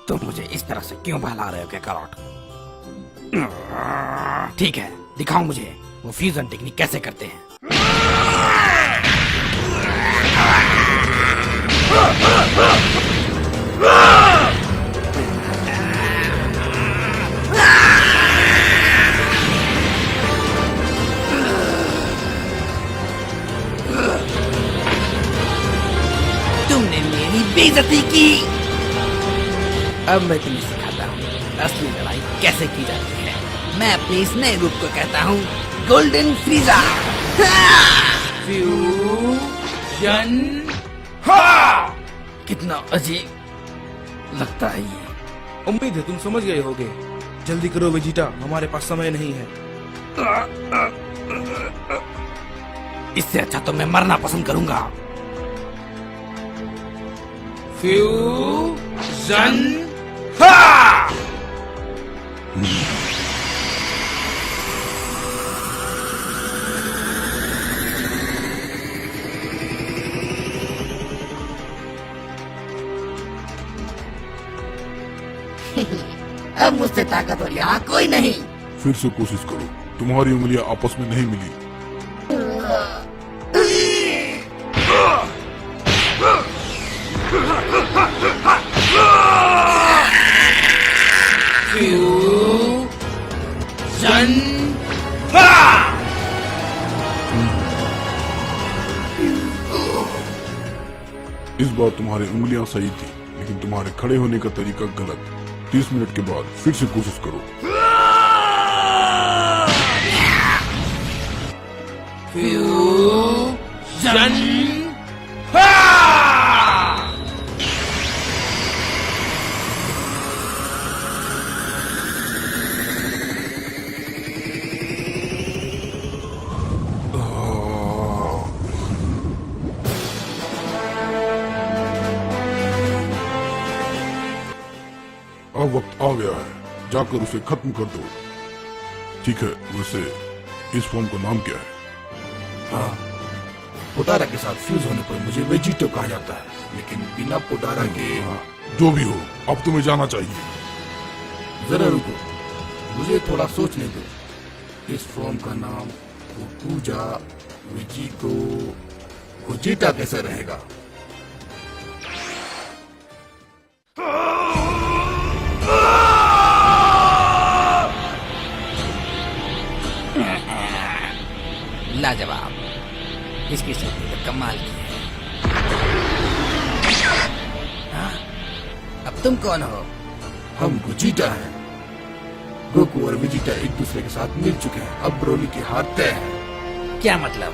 तुम मुझे इस तरह से क्यों बहला रहे हो क्या करॉट? ठीक है, दिखाओ मुझे वो फ्यूजन टेक्निक कैसे करते हैं। तुमने मेरी बेइज्जती की। अब मैं तुम्हें सिखाता हूँ असली लड़ाई कैसे की जाती है। मैं अपने इस नए रूप को कहता हूँ गोल्डन फ्रीजा। फ्यूजन। कितना अजीब लगता है ये। उम्मीद है तुम समझ गए होगे। जल्दी करो वेजिटा, हमारे पास समय नहीं है। इससे अच्छा तो मैं मरना पसंद करूंगा। फ्यूजन। अब मुझसे ताकतवर यहाँ कोई नहीं। फिर से कोशिश करो, तुम्हारी उंगलियां आपस में नहीं मिली। फ्यूजन। इस बार तुम्हारी उंगलियां सही थी, लेकिन तुम्हारे खड़े होने का तरीका गलत। 30 मिनट के बाद फिर से कोशिश करो। फ्यूजन। अब वक्त आ गया है, जाकर उसे खत्म कर दो। ठीक है, वैसे इस फॉर्म का नाम क्या है? हाँ, पोटारा के साथ फ्यूज होने पर मुझे वेजिटो कहा जाता है, लेकिन बिना पोटारा के। हाँ, जो भी हो, अब तुम्हें जाना चाहिए। जरा रुको, मुझे थोड़ा सोचने दो। इस फॉर्म का नाम पूजा वेजिको वेजिटा कैसे रहेगा? लाजवाब, इसकी शक्ति तो कमाल की है। हाँ? अब तुम कौन हो? हम वेजिटा हैं। गोकू और वेजिटा एक दूसरे के साथ मिल चुके हैं। अब ब्रोली की हार तय है। क्या मतलब?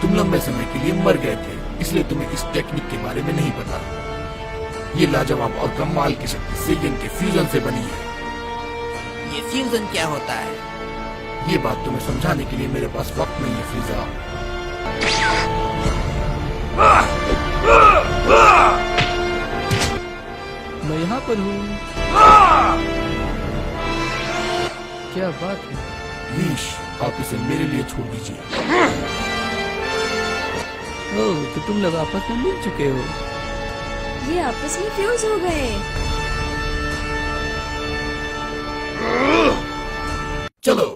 तुम लंबे समय के लिए मर गए थे, इसलिए तुम्हें इस टेक्निक के बारे में नहीं पता। ये लाजवाब और कमाल की शक्ति सेलियन के फ्यूजन से बनी है। ये फ्यूजन क्या होता है? ये बात तुम्हें समझाने के लिए मेरे पास वक्त नहीं है फ्रीजा। मैं यहाँ पर हूँ। क्या बात है? लीश, आप इसे मेरे लिए छोड़ दीजिए। ओह, तो तुम लोग आपस में मिल चुके हो। ये आपस में फ्यूज हो गए। चलो।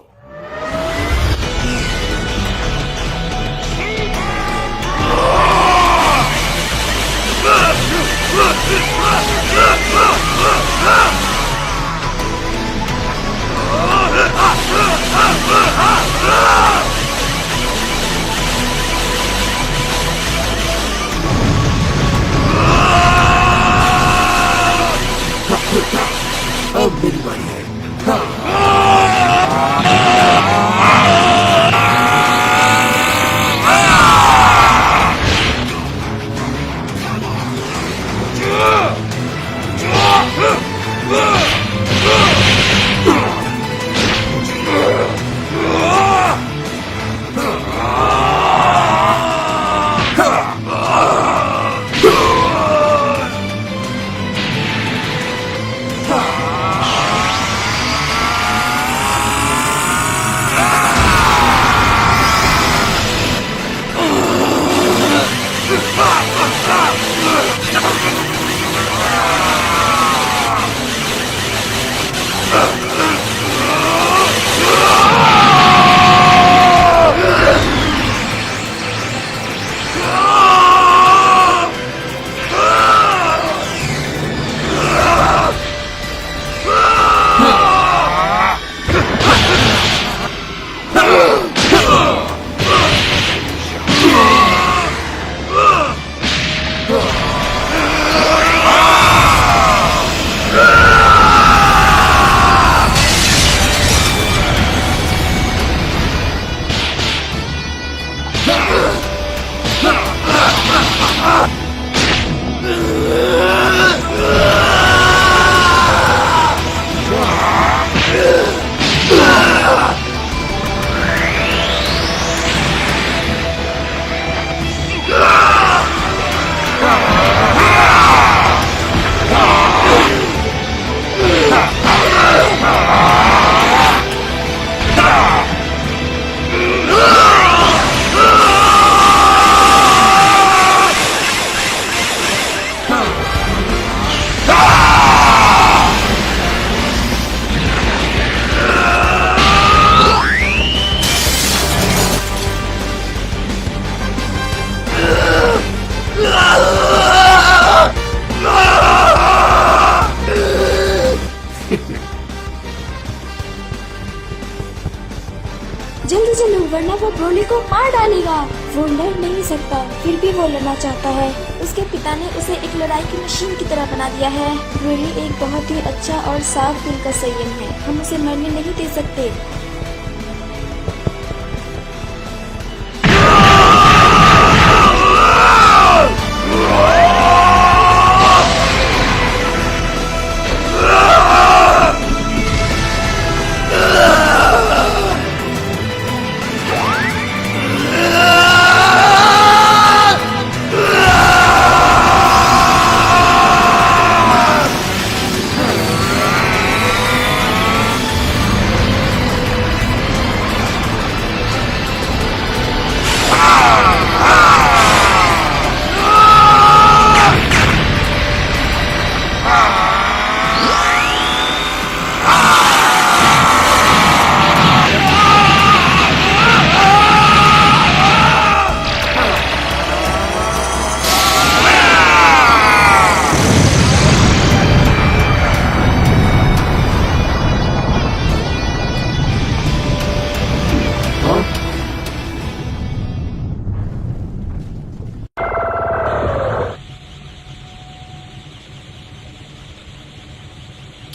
जल्दी चलो वरना वो ब्रोली को मार डालेगा। वो लड़ नहीं सकता फिर भी वो लड़ना चाहता है। उसके पिता ने उसे एक लड़ाई की मशीन की तरह बना दिया है। ब्रोली एक बहुत ही अच्छा और साफ दिल का संयम है। हम उसे मरने नहीं दे सकते।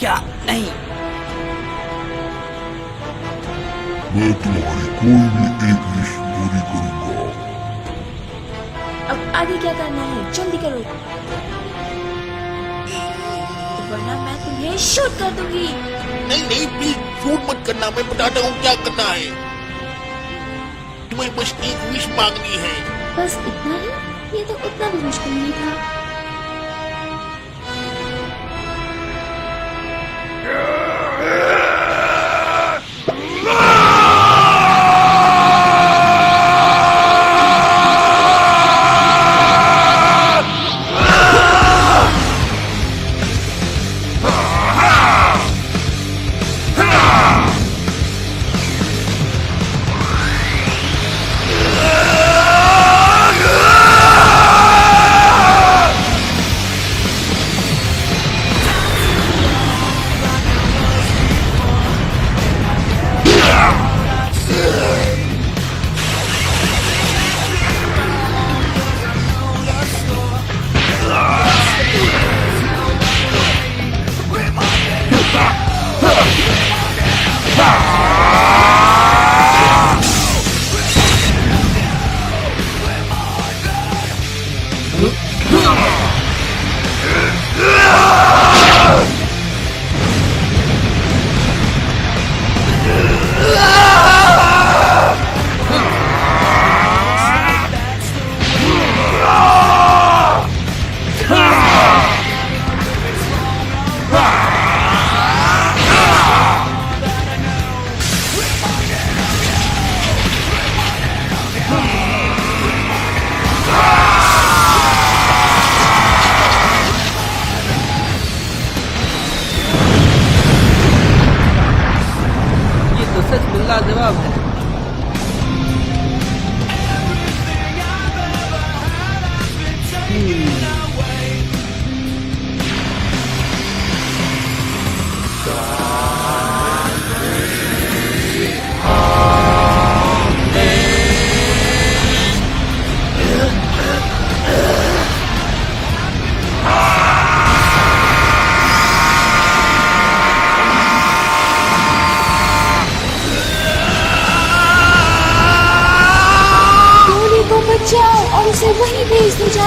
क्या नहीं? मैं तुम्हारी कोई भी एक विश पूरी करूंगा। अब आगे क्या करना है? जल्दी करो वरना मैं तुम्हें शूट कर दूंगी। नहीं नहीं प्लीज शूट मत करना, मैं बताता हूँ क्या करना है। तुम्हें बस एक विश मांगनी है। बस इतना ही? ये तो उतना भी मुश्किल नहीं था।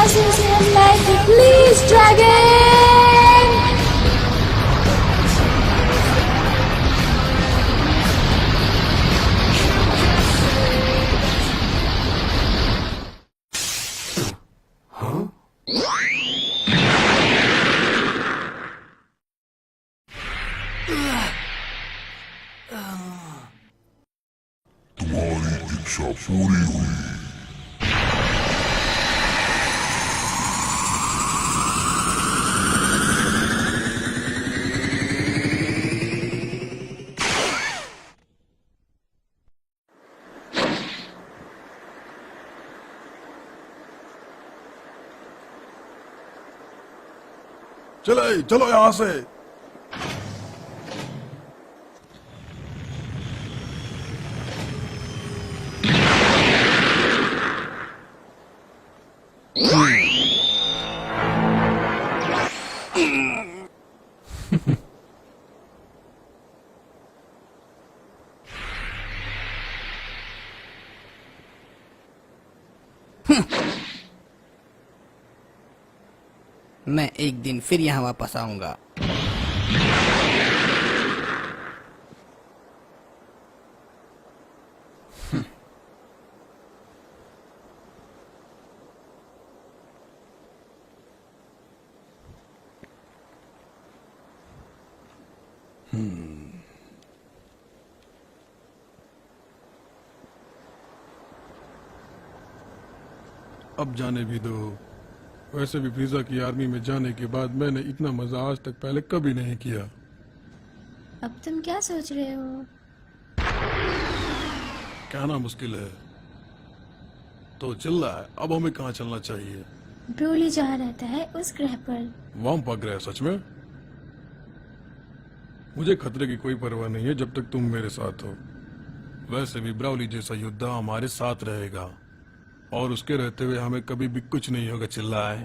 यहाँ से उसे हम लाएंगे, प्लीज ड्रैगन। तुम्हारी इच्छा पूरी हुई। चले चलो यहाँ से। मैं एक दिन फिर यहाँ वापस आऊंगा। अब जाने भी दो। वैसे भी फ्रीजा की आर्मी में जाने के बाद मैंने इतना मजा आज तक पहले कभी नहीं किया। अब तुम क्या सोच रहे हो? कहना मुश्किल है। तो चल रहा है, अब हमें कहाँ चलना चाहिए? ब्रोली जहाँ रहता है उस ग्रह पर। वाम्पा ग्रह? सच में? मुझे खतरे की कोई परवाह नहीं है जब तक तुम मेरे साथ हो। वैसे भी ब्राउली जैसा योद्धा हमारे साथ रहेगा और उसके रहते हुए हमें कभी भी कुछ नहीं होगा। चिल्लाए।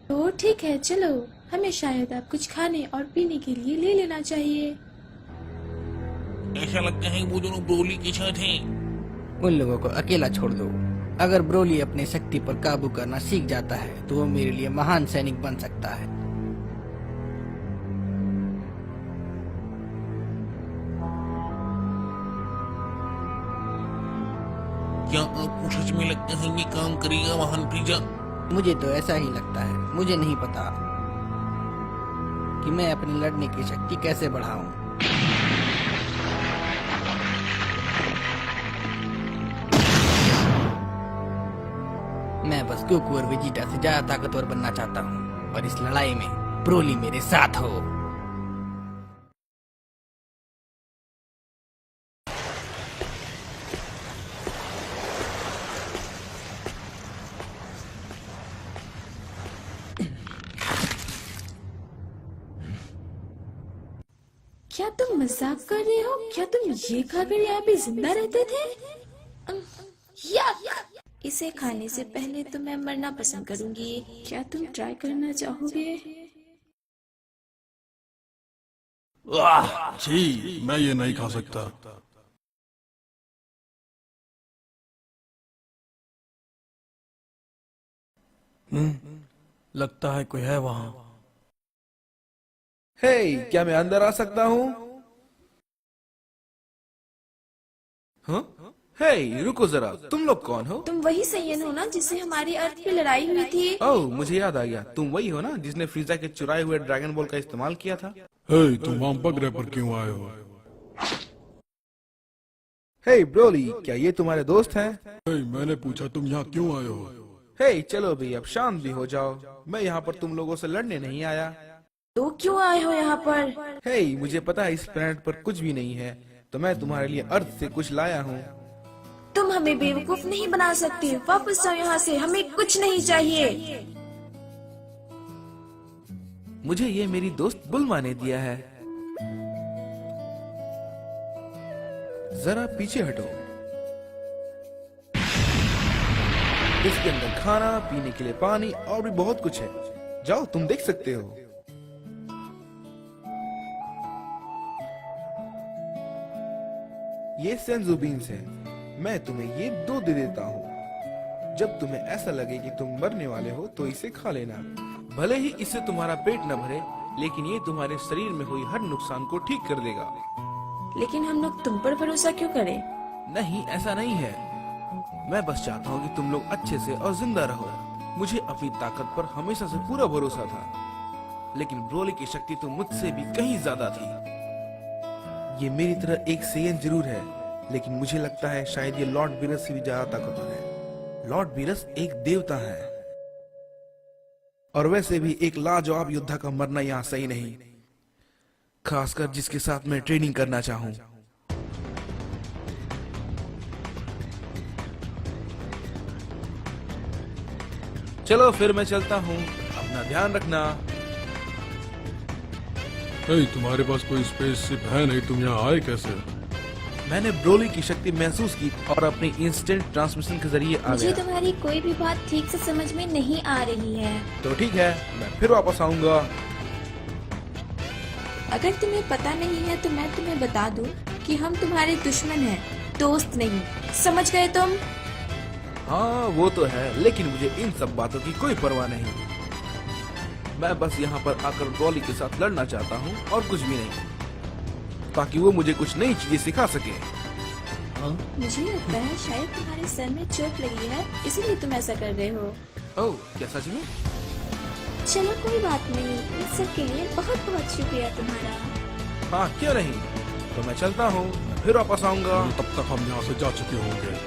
तो ठीक है, चलो हमें शायद अब कुछ खाने और पीने के लिए ले लेना चाहिए। ऐसा लगता है वो दोनों ब्रोली के साथ हैं। उन लोगों को अकेला छोड़ दो। अगर ब्रोली अपने शक्ति पर काबू करना सीख जाता है तो वो मेरे लिए महान सैनिक बन सकता है। क्या आपको सच में लगता है ये काम करेगा महान फ्रीजा? मुझे तो ऐसा ही लगता है। मुझे नहीं पता कि मैं अपनी लड़ने की शक्ति कैसे बढ़ाऊं। मैं बस गोकू और वेजिटा से ज्यादा ताकतवर बनना चाहता हूँ और इस लड़ाई में ब्रोली मेरे साथ हो। क्या तुम मजाक कर रहे हो? क्या तुम ये खाकर यहाँ पे जिंदा रहते थे? या इसे खाने से पहले तो मैं मरना पसंद करूंगी। क्या तुम ट्राई करना चाहोगे? छी, मैं ये नहीं खा सकता। लगता है कोई है वहाँ। हे, क्या मैं अंदर आ सकता हूँ? हाँ? हे, रुको जरा, तुम लोग कौन हो? तुम वही सैयन हो ना जिससे हमारी अर्थ पे लड़ाई हुई थी? ओह, मुझे याद आ गया। तुम वही हो ना जिसने फ्रीजा के चुराए हुए ड्रैगन बॉल का इस्तेमाल किया था? हे, तुम वाम्पा ग्रह पर क्यों आए हो? हे ब्रोली, क्या ये तुम्हारे दोस्त हैं? हे, मैंने पूछा तुम यहाँ क्यों आए हो? हे, चलो भी अब शांत भी हो जाओ। मैं यहाँ पर तुम लोगों से लड़ने नहीं आया। तो क्यों आए हो यहाँ पर? हे, मुझे पता है इस प्लेनेट पर कुछ भी नहीं है, तो मैं तुम्हारे लिए अर्थ से कुछ लाया हूँ। तुम हमें बेवकूफ नहीं बना सकते। वापस जाओ यहाँ से, हमें कुछ नहीं चाहिए। मुझे ये मेरी दोस्त बुल्मा ने दिया है। जरा पीछे हटो। इसके अंदर खाना, पीने के लिए पानी और भी बहुत कुछ है। जाओ, तुम देख सकते हो। ये सेंजू बीन्स हैं। मैं तुम्हें ये 2 दे देता हूँ। जब तुम्हें ऐसा लगे कि तुम मरने वाले हो तो इसे खा लेना। भले ही इससे तुम्हारा पेट न भरे, लेकिन ये तुम्हारे शरीर में हुई हर नुकसान को ठीक कर देगा। लेकिन हम लोग तुम पर भरोसा क्यों करें? नहीं, ऐसा नहीं है। मैं बस चाहता हूँ कि तुम लोग अच्छे से और जिंदा रहो। मुझे अपनी ताकत पर हमेशा से पूरा भरोसा था, लेकिन ब्रोली की शक्ति तो मुझसे भी कहीं ज्यादा थी। ये मेरी तरह एक सेयन जरूर है, लेकिन मुझे लगता है शायद ये लॉर्ड बीरस से भी ज्यादा ताकतवर है। लॉर्ड बीरस एक देवता है, और वैसे भी एक लाजवाब योद्धा का मरना यहाँ सही नहीं, खासकर जिसके साथ मैं ट्रेनिंग करना चाहूँ। चलो फिर मैं चलता हूँ, अपना ध्यान रखना। तुम्हारे पास कोई स्पेसशिप है नहीं, तुम यहाँ आए कैसे? मैंने ब्रोली की शक्ति महसूस की और अपनी इंस्टेंट ट्रांसमिशन के जरिए आ मुझे गया। तुम्हारी कोई भी बात ठीक से समझ में नहीं आ रही है। तो ठीक है, मैं फिर वापस आऊंगा। अगर तुम्हें पता नहीं है तो मैं तुम्हें बता दूं कि हम तुम्हारे दुश्मन हैं, दोस्त नहीं। समझ गए तुम? हाँ वो तो है, लेकिन मुझे इन सब बातों की कोई परवाह नहीं। मैं बस यहाँ पर आकर ब्रोली के साथ लड़ना चाहता हूँ और कुछ भी नहीं, ताकि वो मुझे कुछ नई चीजें सिखा सके। मुझे लगता है शायद तुम्हारे सर में चोट लगी है, इसीलिए तुम ऐसा कर रहे हो। ओह, क्या सच में? चलो कोई बात नहीं, इस सब के लिए बहुत बहुत शुक्रिया तुम्हारा। हाँ क्यों नहीं, तो मैं चलता हूँ, मैं फिर वापस आऊंगा। तब तक हम यहाँ से जा चुके होंगे।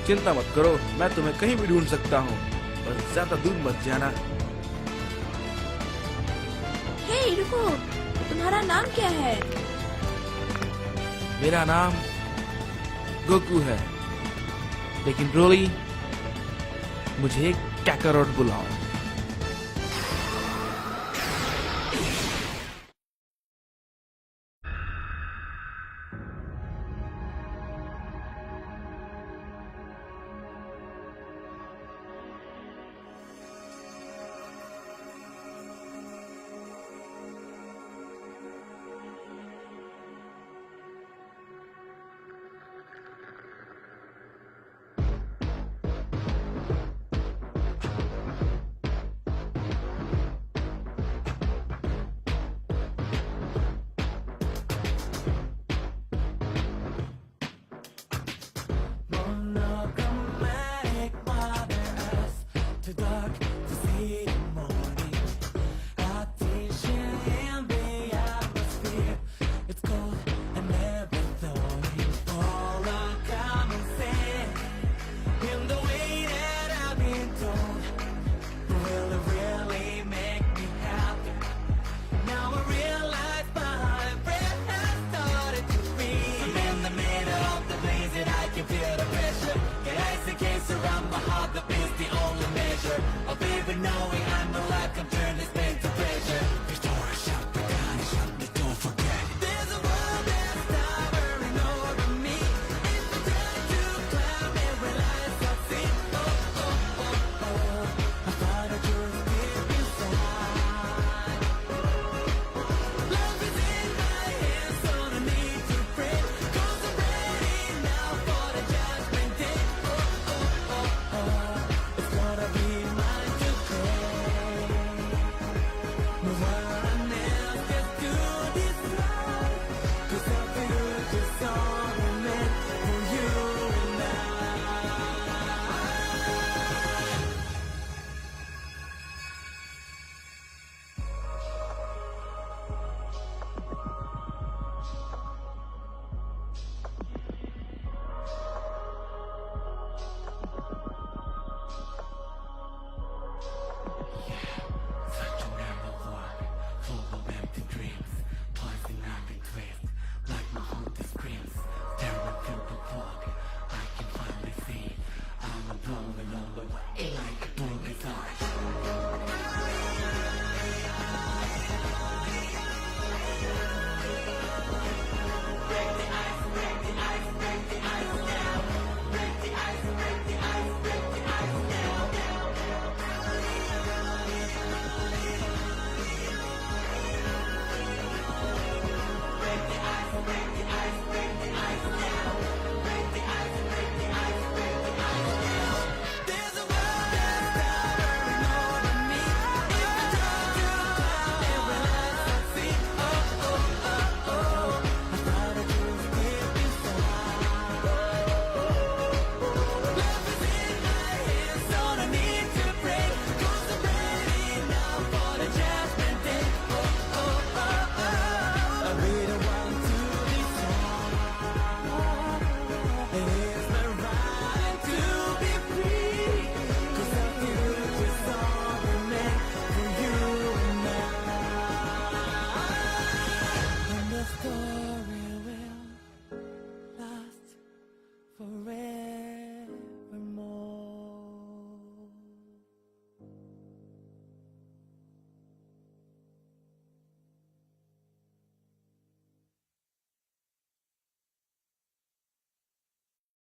चिंता मत करो, मैं तुम्हें कहीं भी ढूंढ सकता हूँ, पर ज्यादा दूर मत जाना। हे रुको, तुम्हारा नाम क्या है? मेरा नाम गोकू है, लेकिन ब्रोली मुझे कैकारोट बुलाओ। Feel the